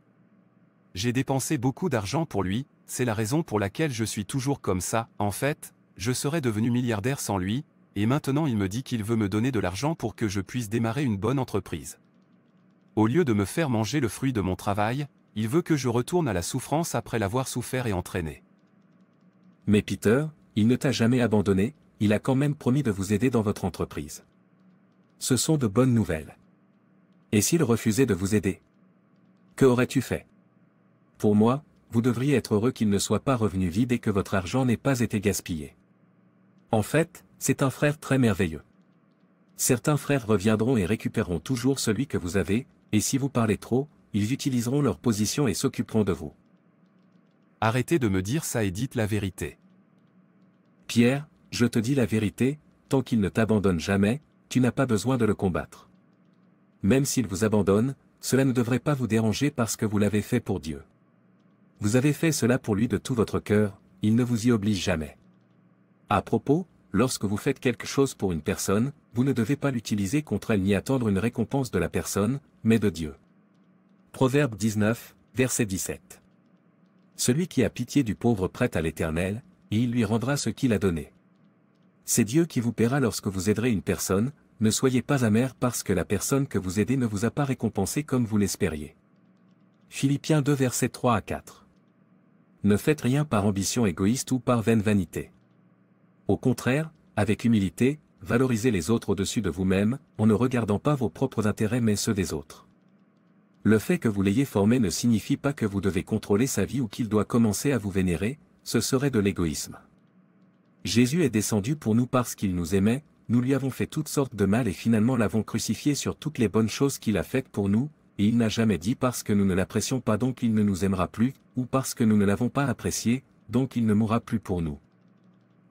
J'ai dépensé beaucoup d'argent pour lui, c'est la raison pour laquelle je suis toujours comme ça. En fait, je serais devenu milliardaire sans lui, et maintenant il me dit qu'il veut me donner de l'argent pour que je puisse démarrer une bonne entreprise. Au lieu de me faire manger le fruit de mon travail, il veut que je retourne à la souffrance après l'avoir souffert et entraîné. Mais Peter, il ne t'a jamais abandonné, il a quand même promis de vous aider dans votre entreprise. Ce sont de bonnes nouvelles. Et s'il refusait de vous aider? Que aurais-tu fait? Pour moi, vous devriez être heureux qu'il ne soit pas revenu vide et que votre argent n'ait pas été gaspillé. En fait, c'est un frère très merveilleux. Certains frères reviendront et récupéreront toujours celui que vous avez, et si vous parlez trop, ils utiliseront leur position et s'occuperont de vous. Arrêtez de me dire ça et dites la vérité. Pierre, je te dis la vérité, tant qu'il ne t'abandonne jamais, tu n'as pas besoin de le combattre. Même s'il vous abandonne, cela ne devrait pas vous déranger parce que vous l'avez fait pour Dieu. Vous avez fait cela pour lui de tout votre cœur, il ne vous y oblige jamais. À propos, lorsque vous faites quelque chose pour une personne, vous ne devez pas l'utiliser contre elle ni attendre une récompense de la personne, mais de Dieu. Proverbe 19, verset 17. Celui qui a pitié du pauvre prête à l'Éternel, et il lui rendra ce qu'il a donné. C'est Dieu qui vous paiera lorsque vous aiderez une personne, ne soyez pas amer parce que la personne que vous aidez ne vous a pas récompensé comme vous l'espériez. Philippiens 2 versets 3 à 4. Ne faites rien par ambition égoïste ou par vaine vanité. Au contraire, avec humilité, valorisez les autres au-dessus de vous-même, en ne regardant pas vos propres intérêts mais ceux des autres. Le fait que vous l'ayez formé ne signifie pas que vous devez contrôler sa vie ou qu'il doit commencer à vous vénérer, ce serait de l'égoïsme. Jésus est descendu pour nous parce qu'il nous aimait, nous lui avons fait toutes sortes de mal et finalement l'avons crucifié sur toutes les bonnes choses qu'il a faites pour nous, et il n'a jamais dit parce que nous ne l'apprécions pas donc il ne nous aimera plus, ou parce que nous ne l'avons pas apprécié, donc il ne mourra plus pour nous.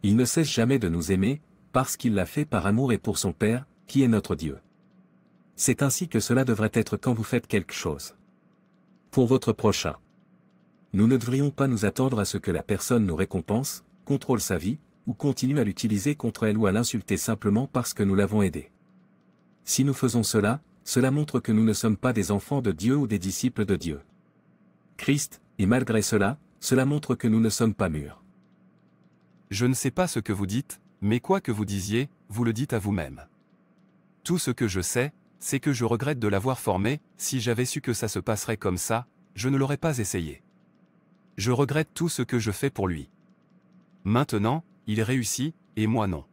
Il ne cesse jamais de nous aimer, parce qu'il l'a fait par amour et pour son Père, qui est notre Dieu. C'est ainsi que cela devrait être quand vous faites quelque chose. Pour votre prochain. Nous ne devrions pas nous attendre à ce que la personne nous récompense, contrôle sa vie, ou continue à l'utiliser contre elle ou à l'insulter simplement parce que nous l'avons aidé. Si nous faisons cela, cela montre que nous ne sommes pas des enfants de Dieu ou des disciples de Dieu. Christ, et malgré cela, cela montre que nous ne sommes pas mûrs. Je ne sais pas ce que vous dites, mais quoi que vous disiez, vous le dites à vous-même. Tout ce que je sais, c'est que je regrette de l'avoir formé, si j'avais su que ça se passerait comme ça, je ne l'aurais pas essayé. Je regrette tout ce que je fais pour lui. Maintenant, il réussit, et moi non.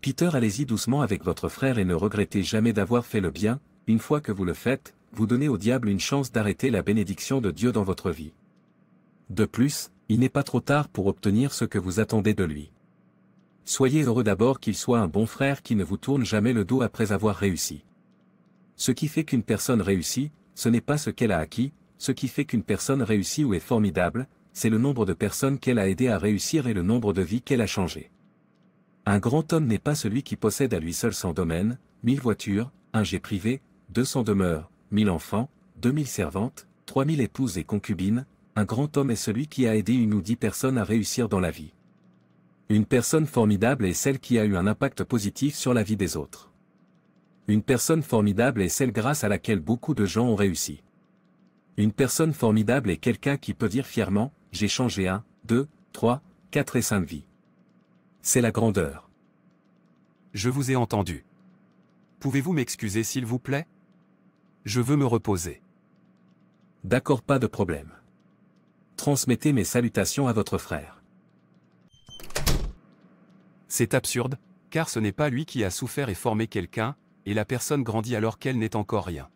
Peter, allez-y doucement avec votre frère et ne regrettez jamais d'avoir fait le bien, une fois que vous le faites, vous donnez au diable une chance d'arrêter la bénédiction de Dieu dans votre vie. De plus, il n'est pas trop tard pour obtenir ce que vous attendez de lui. Soyez heureux d'abord qu'il soit un bon frère qui ne vous tourne jamais le dos après avoir réussi. Ce qui fait qu'une personne réussit, ce n'est pas ce qu'elle a acquis, ce qui fait qu'une personne réussit ou est formidable, c'est le nombre de personnes qu'elle a aidé à réussir et le nombre de vies qu'elle a changées. Un grand homme n'est pas celui qui possède à lui seul 100 domaines, 1000 voitures, un jet privé, 200 demeures, 1000 enfants, 2000 servantes, 3000 épouses et concubines. Un grand homme est celui qui a aidé 1 ou 10 personnes à réussir dans la vie. Une personne formidable est celle qui a eu un impact positif sur la vie des autres. Une personne formidable est celle grâce à laquelle beaucoup de gens ont réussi. Une personne formidable est quelqu'un qui peut dire fièrement, j'ai changé 1, 2, 3, 4 et 5 vies. C'est la grandeur. Je vous ai entendu. Pouvez-vous m'excuser s'il vous plaît? Je veux me reposer. D'accord, pas de problème. Transmettez mes salutations à votre frère. C'est absurde, car ce n'est pas lui qui a souffert et formé quelqu'un, et la personne grandit alors qu'elle n'est encore rien.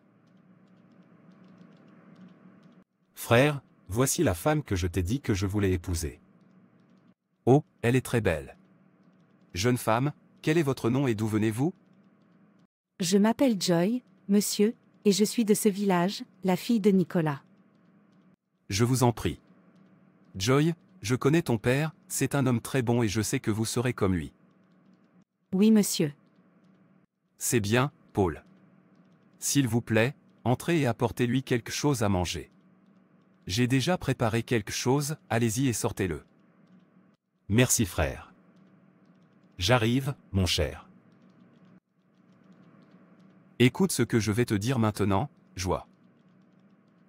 Frère, voici la femme que je t'ai dit que je voulais épouser. Oh, elle est très belle. Jeune femme, quel est votre nom et d'où venez-vous? Je m'appelle Joy, monsieur, et je suis de ce village, la fille de Nicolas. Je vous en prie. Joy, je connais ton père, c'est un homme très bon et je sais que vous serez comme lui. Oui, monsieur. C'est bien, Paul. S'il vous plaît, entrez et apportez-lui quelque chose à manger. J'ai déjà préparé quelque chose, allez-y et sortez-le. Merci frère. J'arrive, mon cher. Écoute ce que je vais te dire maintenant, Joie.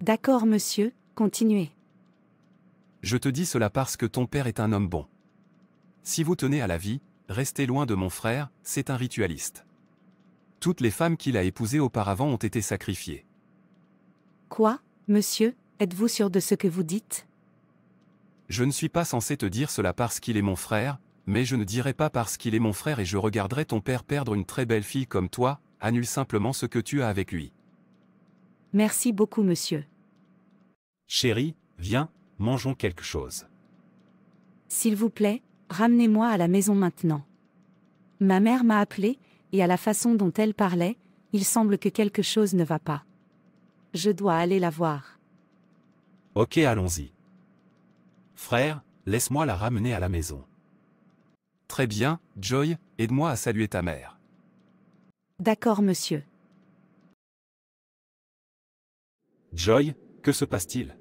D'accord, monsieur, continuez. Je te dis cela parce que ton père est un homme bon. Si vous tenez à la vie, restez loin de mon frère, c'est un ritualiste. Toutes les femmes qu'il a épousées auparavant ont été sacrifiées. Quoi, monsieur, êtes-vous sûr de ce que vous dites? Je ne suis pas censé te dire cela parce qu'il est mon frère, mais je ne dirai pas parce qu'il est mon frère et je regarderai ton père perdre une très belle fille comme toi, annule simplement ce que tu as avec lui. Merci beaucoup, monsieur. Chérie, viens, mangeons quelque chose. S'il vous plaît, ramenez-moi à la maison maintenant. Ma mère m'a appelé, et à la façon dont elle parlait, il semble que quelque chose ne va pas. Je dois aller la voir. Ok, allons-y. Frère, laisse-moi la ramener à la maison. Très bien, Joy, aide-moi à saluer ta mère. D'accord, monsieur. Joy, que se passe-t-il?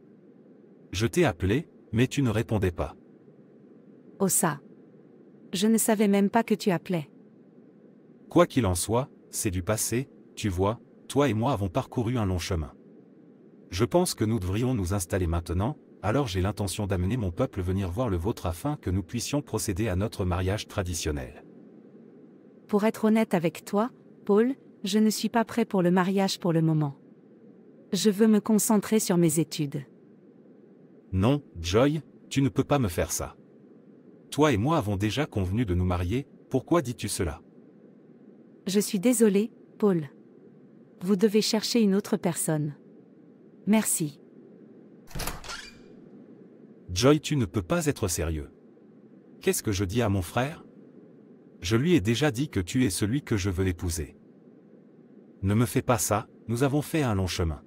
Je t'ai appelé, mais tu ne répondais pas. Oh ça. Je ne savais même pas que tu appelais. Quoi qu'il en soit, c'est du passé, tu vois, toi et moi avons parcouru un long chemin. Je pense que nous devrions nous installer maintenant, alors j'ai l'intention d'amener mon peuple venir voir le vôtre afin que nous puissions procéder à notre mariage traditionnel. Pour être honnête avec toi, Paul, je ne suis pas prêt pour le mariage pour le moment. Je veux me concentrer sur mes études. Non, Joy, tu ne peux pas me faire ça. Toi et moi avons déjà convenu de nous marier, pourquoi dis-tu cela? Je suis désolé, Paul. Vous devez chercher une autre personne. Merci. Joy, tu ne peux pas être sérieux. Qu'est-ce que je dis à mon frère? Je lui ai déjà dit que tu es celui que je veux épouser. Ne me fais pas ça, nous avons fait un long chemin.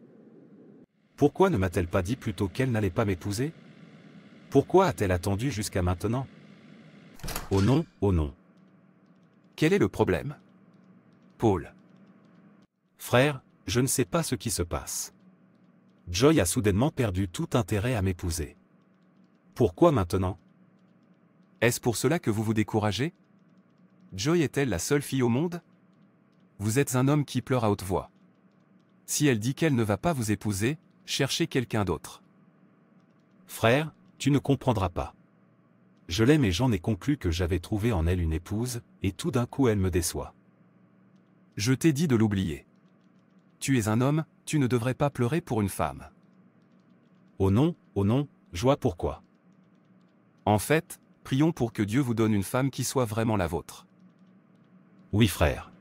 Pourquoi ne m'a-t-elle pas dit plutôt qu'elle n'allait pas m'épouser? Pourquoi a-t-elle attendu jusqu'à maintenant? Oh non, oh non. Quel est le problème? Paul. Frère, je ne sais pas ce qui se passe. Joy a soudainement perdu tout intérêt à m'épouser. Pourquoi maintenant? Est-ce pour cela que vous vous découragez? Joy est-elle la seule fille au monde? Vous êtes un homme qui pleure à haute voix. Si elle dit qu'elle ne va pas vous épouser, cherchez quelqu'un d'autre. Frère, tu ne comprendras pas. Je l'aime et j'en ai conclu que j'avais trouvé en elle une épouse, et tout d'un coup elle me déçoit. Je t'ai dit de l'oublier. Tu es un homme, tu ne devrais pas pleurer pour une femme. Oh non, Joie, pourquoi? En fait, prions pour que Dieu vous donne une femme qui soit vraiment la vôtre. Oui, frère.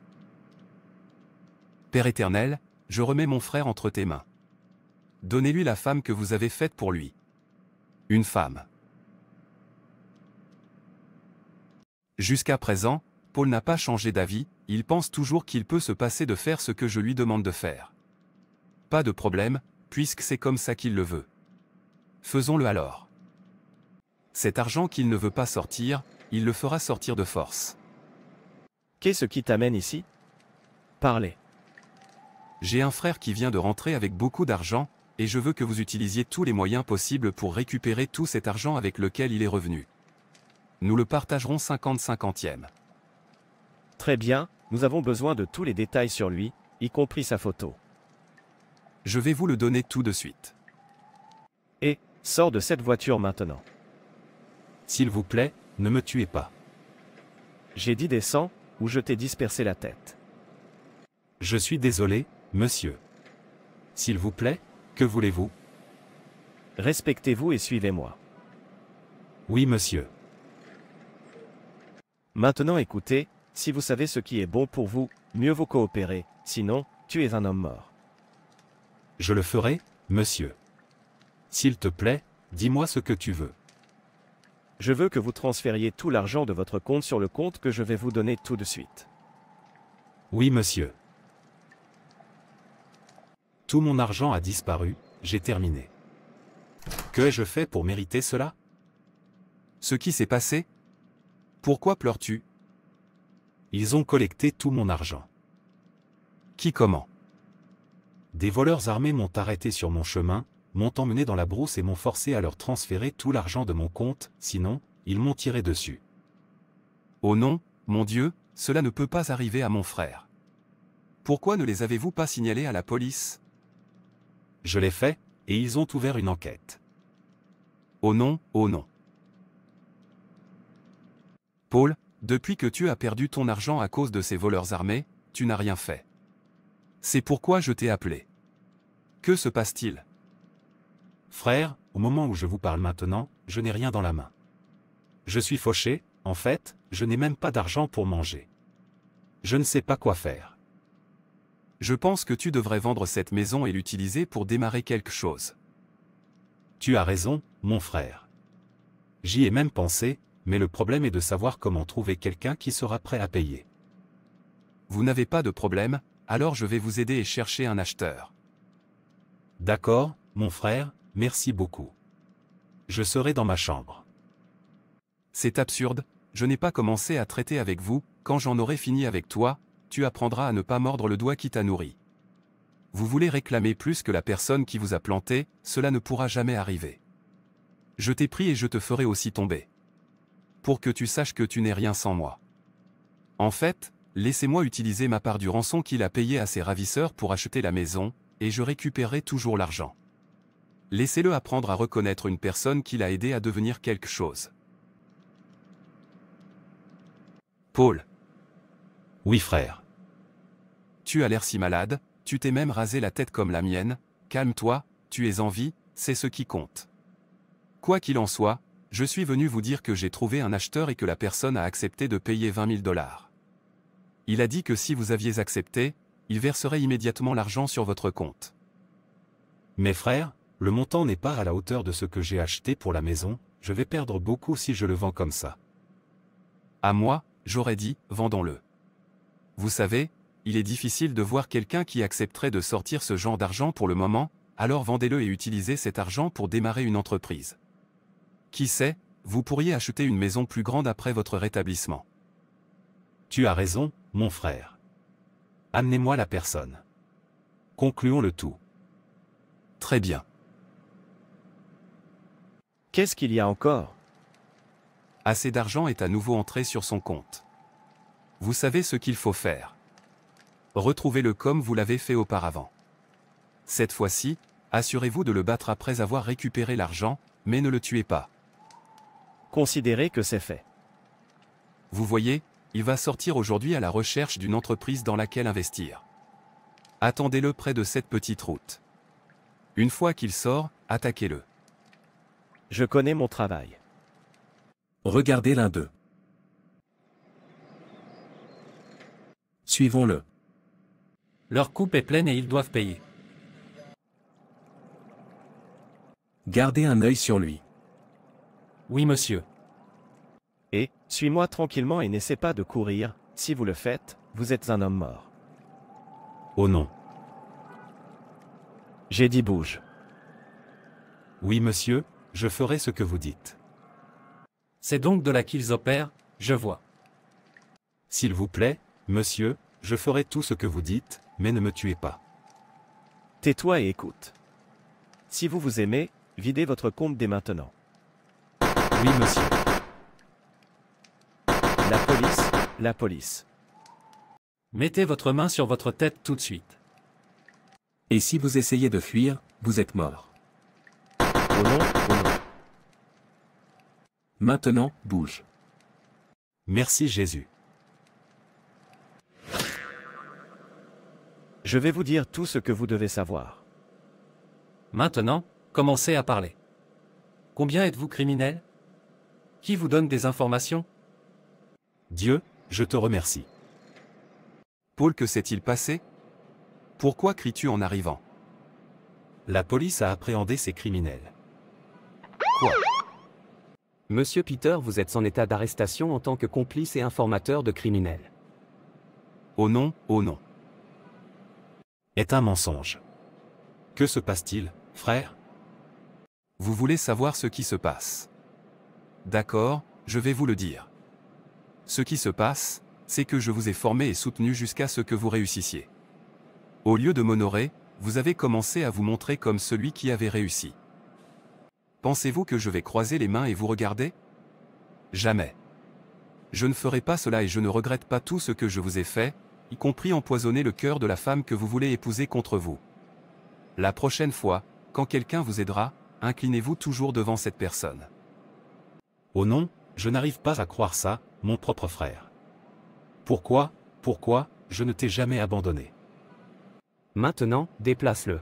Père éternel, je remets mon frère entre tes mains. Donnez-lui la femme que vous avez faite pour lui. Une femme. Jusqu'à présent, Paul n'a pas changé d'avis, il pense toujours qu'il peut se passer de faire ce que je lui demande de faire. Pas de problème, puisque c'est comme ça qu'il le veut. Faisons-le alors. Cet argent qu'il ne veut pas sortir, il le fera sortir de force. Qu'est-ce qui t'amène ici? Parlez. J'ai un frère qui vient de rentrer avec beaucoup d'argent, et je veux que vous utilisiez tous les moyens possibles pour récupérer tout cet argent avec lequel il est revenu. Nous le partagerons 50-50e. Très bien, nous avons besoin de tous les détails sur lui, y compris sa photo. Je vais vous le donner tout de suite. Et, sors de cette voiture maintenant. S'il vous plaît, ne me tuez pas. J'ai dit descends, ou je t'ai dispersé la tête. Je suis désolé, monsieur. S'il vous plaît, que voulez-vous? Respectez-vous et suivez-moi. Oui, monsieur. Maintenant écoutez, si vous savez ce qui est bon pour vous, mieux vaut coopérer, sinon, tu es un homme mort. Je le ferai, monsieur. S'il te plaît, dis-moi ce que tu veux. Je veux que vous transfériez tout l'argent de votre compte sur le compte que je vais vous donner tout de suite. Oui, monsieur. Tout mon argent a disparu, j'ai terminé. Que ai-je fait pour mériter cela? Ce qui s'est passé? Pourquoi pleures-tu? Ils ont collecté tout mon argent. Qui comment? Des voleurs armés m'ont arrêté sur mon chemin, m'ont emmené dans la brousse et m'ont forcé à leur transférer tout l'argent de mon compte, sinon, ils m'ont tiré dessus. Oh non, mon Dieu, cela ne peut pas arriver à mon frère. Pourquoi ne les avez-vous pas signalés à la police? Je l'ai fait, et ils ont ouvert une enquête. Oh non, oh non. Paul, depuis que tu as perdu ton argent à cause de ces voleurs armés, tu n'as rien fait. C'est pourquoi je t'ai appelé. Que se passe-t-il? Frère, au moment où je vous parle maintenant, je n'ai rien dans la main. Je suis fauché, en fait, je n'ai même pas d'argent pour manger. Je ne sais pas quoi faire. Je pense que tu devrais vendre cette maison et l'utiliser pour démarrer quelque chose. Tu as raison, mon frère. J'y ai même pensé, mais le problème est de savoir comment trouver quelqu'un qui sera prêt à payer. Vous n'avez pas de problème, alors je vais vous aider et chercher un acheteur. D'accord, mon frère, merci beaucoup. Je serai dans ma chambre. C'est absurde, je n'ai pas commencé à traiter avec vous, quand j'en aurai fini avec toi, tu apprendras à ne pas mordre le doigt qui t'a nourri. Vous voulez réclamer plus que la personne qui vous a planté, cela ne pourra jamais arriver. Je t'ai pris et je te ferai aussi tomber. Pour que tu saches que tu n'es rien sans moi. En fait, laissez-moi utiliser ma part du rançon qu'il a payé à ses ravisseurs pour acheter la maison, et je récupérerai toujours l'argent. Laissez-le apprendre à reconnaître une personne qui l'a aidé à devenir quelque chose. Paul. Oui, frère. Tu as l'air si malade, tu t'es même rasé la tête comme la mienne, calme-toi, tu es en vie, c'est ce qui compte. Quoi qu'il en soit, je suis venu vous dire que j'ai trouvé un acheteur et que la personne a accepté de payer 20 000 $. Il a dit que si vous aviez accepté, il verserait immédiatement l'argent sur votre compte. Mes frères, le montant n'est pas à la hauteur de ce que j'ai acheté pour la maison, je vais perdre beaucoup si je le vends comme ça. À moi, j'aurais dit, vendons-le. Vous savez, il est difficile de voir quelqu'un qui accepterait de sortir ce genre d'argent pour le moment, alors vendez-le et utilisez cet argent pour démarrer une entreprise. Qui sait, vous pourriez acheter une maison plus grande après votre rétablissement. Tu as raison, mon frère. Amenez-moi la personne. Concluons le tout. Très bien. Qu'est-ce qu'il y a encore? Assez d'argent est à nouveau entré sur son compte. Vous savez ce qu'il faut faire. Retrouvez-le comme vous l'avez fait auparavant. Cette fois-ci, assurez-vous de le battre après avoir récupéré l'argent, mais ne le tuez pas. Considérez que c'est fait. Vous voyez, il va sortir aujourd'hui à la recherche d'une entreprise dans laquelle investir. Attendez-le près de cette petite route. Une fois qu'il sort, attaquez-le. Je connais mon travail. Regardez l'un d'eux. Suivons-le. Leur coupe est pleine et ils doivent payer. Gardez un œil sur lui. Oui, monsieur. Et, suis-moi tranquillement et n'essaie pas de courir, si vous le faites, vous êtes un homme mort. Oh non. J'ai dit bouge. Oui, monsieur, je ferai ce que vous dites. C'est donc de là qu'ils opèrent, je vois. S'il vous plaît, monsieur, je ferai tout ce que vous dites, mais ne me tuez pas. Tais-toi et écoute. Si vous vous aimez, videz votre compte dès maintenant. Oui, monsieur. La police, la police. Mettez votre main sur votre tête tout de suite. Et si vous essayez de fuir, vous êtes mort. Au nom, au nom. Maintenant, bouge. Merci Jésus. Je vais vous dire tout ce que vous devez savoir. Maintenant, commencez à parler. Combien êtes-vous criminel? Qui vous donne des informations? Dieu, je te remercie. Paul, que s'est-il passé? Pourquoi cries-tu en arrivant? La police a appréhendé ces criminels. Quoi? Monsieur Peter, vous êtes en état d'arrestation en tant que complice et informateur de criminels. Oh non, oh non. Est un mensonge. Que se passe-t-il, frère? Vous voulez savoir ce qui se passe? D'accord, je vais vous le dire. Ce qui se passe, c'est que je vous ai formé et soutenu jusqu'à ce que vous réussissiez. Au lieu de m'honorer, vous avez commencé à vous montrer comme celui qui avait réussi. Pensez-vous que je vais croiser les mains et vous regarder? Jamais. Je ne ferai pas cela et je ne regrette pas tout ce que je vous ai fait, y compris empoisonner le cœur de la femme que vous voulez épouser contre vous. La prochaine fois, quand quelqu'un vous aidera, inclinez-vous toujours devant cette personne. Oh non, je n'arrive pas à croire ça, mon propre frère. Pourquoi, je ne t'ai jamais abandonné? Maintenant, déplace-le.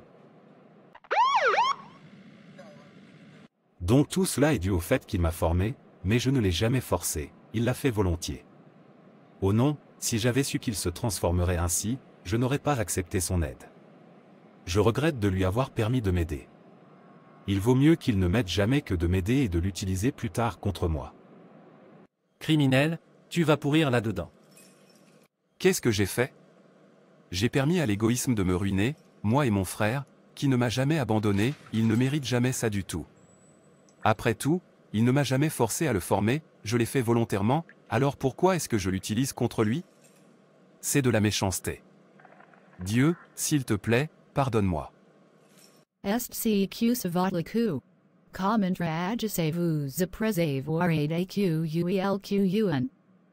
Donc tout cela est dû au fait qu'il m'a formé, mais je ne l'ai jamais forcé, il l'a fait volontiers. Oh non, si j'avais su qu'il se transformerait ainsi, je n'aurais pas accepté son aide. Je regrette de lui avoir permis de m'aider. Il vaut mieux qu'il ne m'aide jamais que de m'aider et de l'utiliser plus tard contre moi. Criminel, tu vas pourrir là-dedans. Qu'est-ce que j'ai fait? J'ai permis à l'égoïsme de me ruiner, moi et mon frère, qui ne m'a jamais abandonné, il ne mérite jamais ça du tout. Après tout, il ne m'a jamais forcé à le former, je l'ai fait volontairement, alors pourquoi est-ce que je l'utilise contre lui? C'est de la méchanceté. Dieu, s'il te plaît, pardonne-moi. Est CQ Savatlaku. Commentragis presavoir AQUELQUN.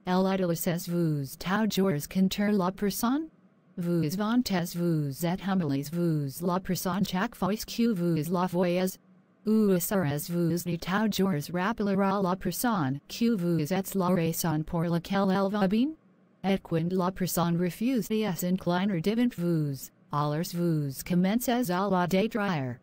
El idolices vous taujors conter la personne? Vous vantes vous et humilies vous la personne chaque fois que vous la voyez? Ou seres vous ni taujors rappellera la personne que vous êtes la raison pour laquelle elle va bien? Et quand la personne refuse de s'incliner devant vous, alors vous commencez à la détruire.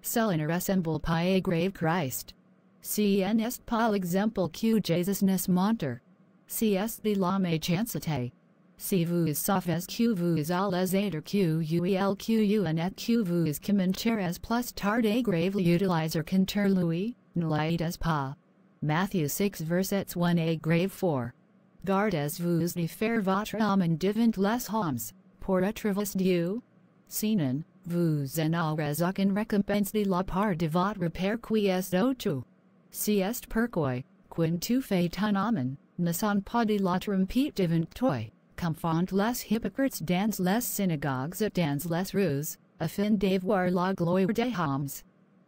Cela ne ressemble pas à grave Christ. Si n'est pas l'exemple que Jésus nous montre. Si est de la méchanceté. Si vous savez que vous allez être QUELQUN et que vous commencerez plus tard à gravely utiliser contre lui, ne l'aides pas. Matthieu 6 versets 1 à grave 4. Gardez-vous de faire votre âme devant les hommes, pour être vos dieux. Sinon, vous en aurez aucune récompense de la part de votre Père qui est aux cieux. Si est pourquoi, quand tu fais ton âme, ne sont pas de la trompette devant toi, confond les hypocrites dans les synagogues et dans les rues, afin d'avoir la gloire des hommes.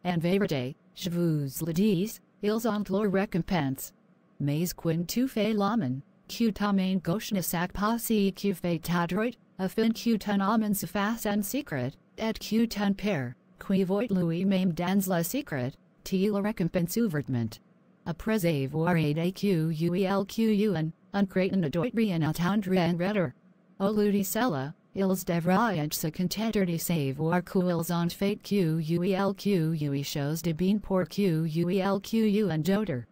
En vérité, je vous le dis, ils ont leur récompense. Mais quand tu fais l'âme, que ta main gauche ne sac pas si que fais ta droite, afin que ton âme se fasse en secret, et que ton Père, qui voit lui-même dans le secret, te le récompense ouvertement. Après avoir AQUELQUN, un crétin doit rien attendre en retour. Au lieu de cela, ils devraient se contenter de savoir qu'ils ont fait QUELQUE chose de bien pour QUELQUN d'autres.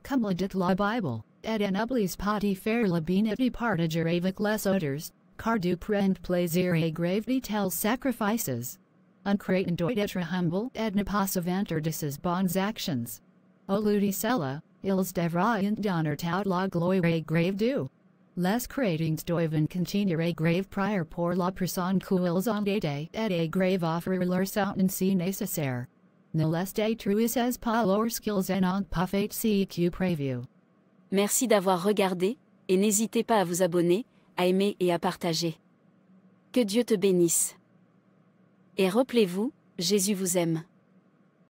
Comme le dit la Bible, et n'oublie pas de faire le bien et de partager avec les autres, car du prend plaisir à grave de tels sacrifices. Un crétin doit être humble et ne pas se vanter de ses bonnes actions. Au lieu de cela, ils devraient donner toute la gloire à grave Dieu. Les chrétiens doivent continuer à grave prier pour la personne qu'ils ont aidé et à grave offrir leur soutien si nécessaire. Ne les détruisez pas lorsqu'ils n'ont pas fait ce que prévu. Merci d'avoir regardé, et n'hésitez pas à vous abonner, à aimer et à partager. Que Dieu te bénisse. Et rappelez-vous, Jésus vous aime.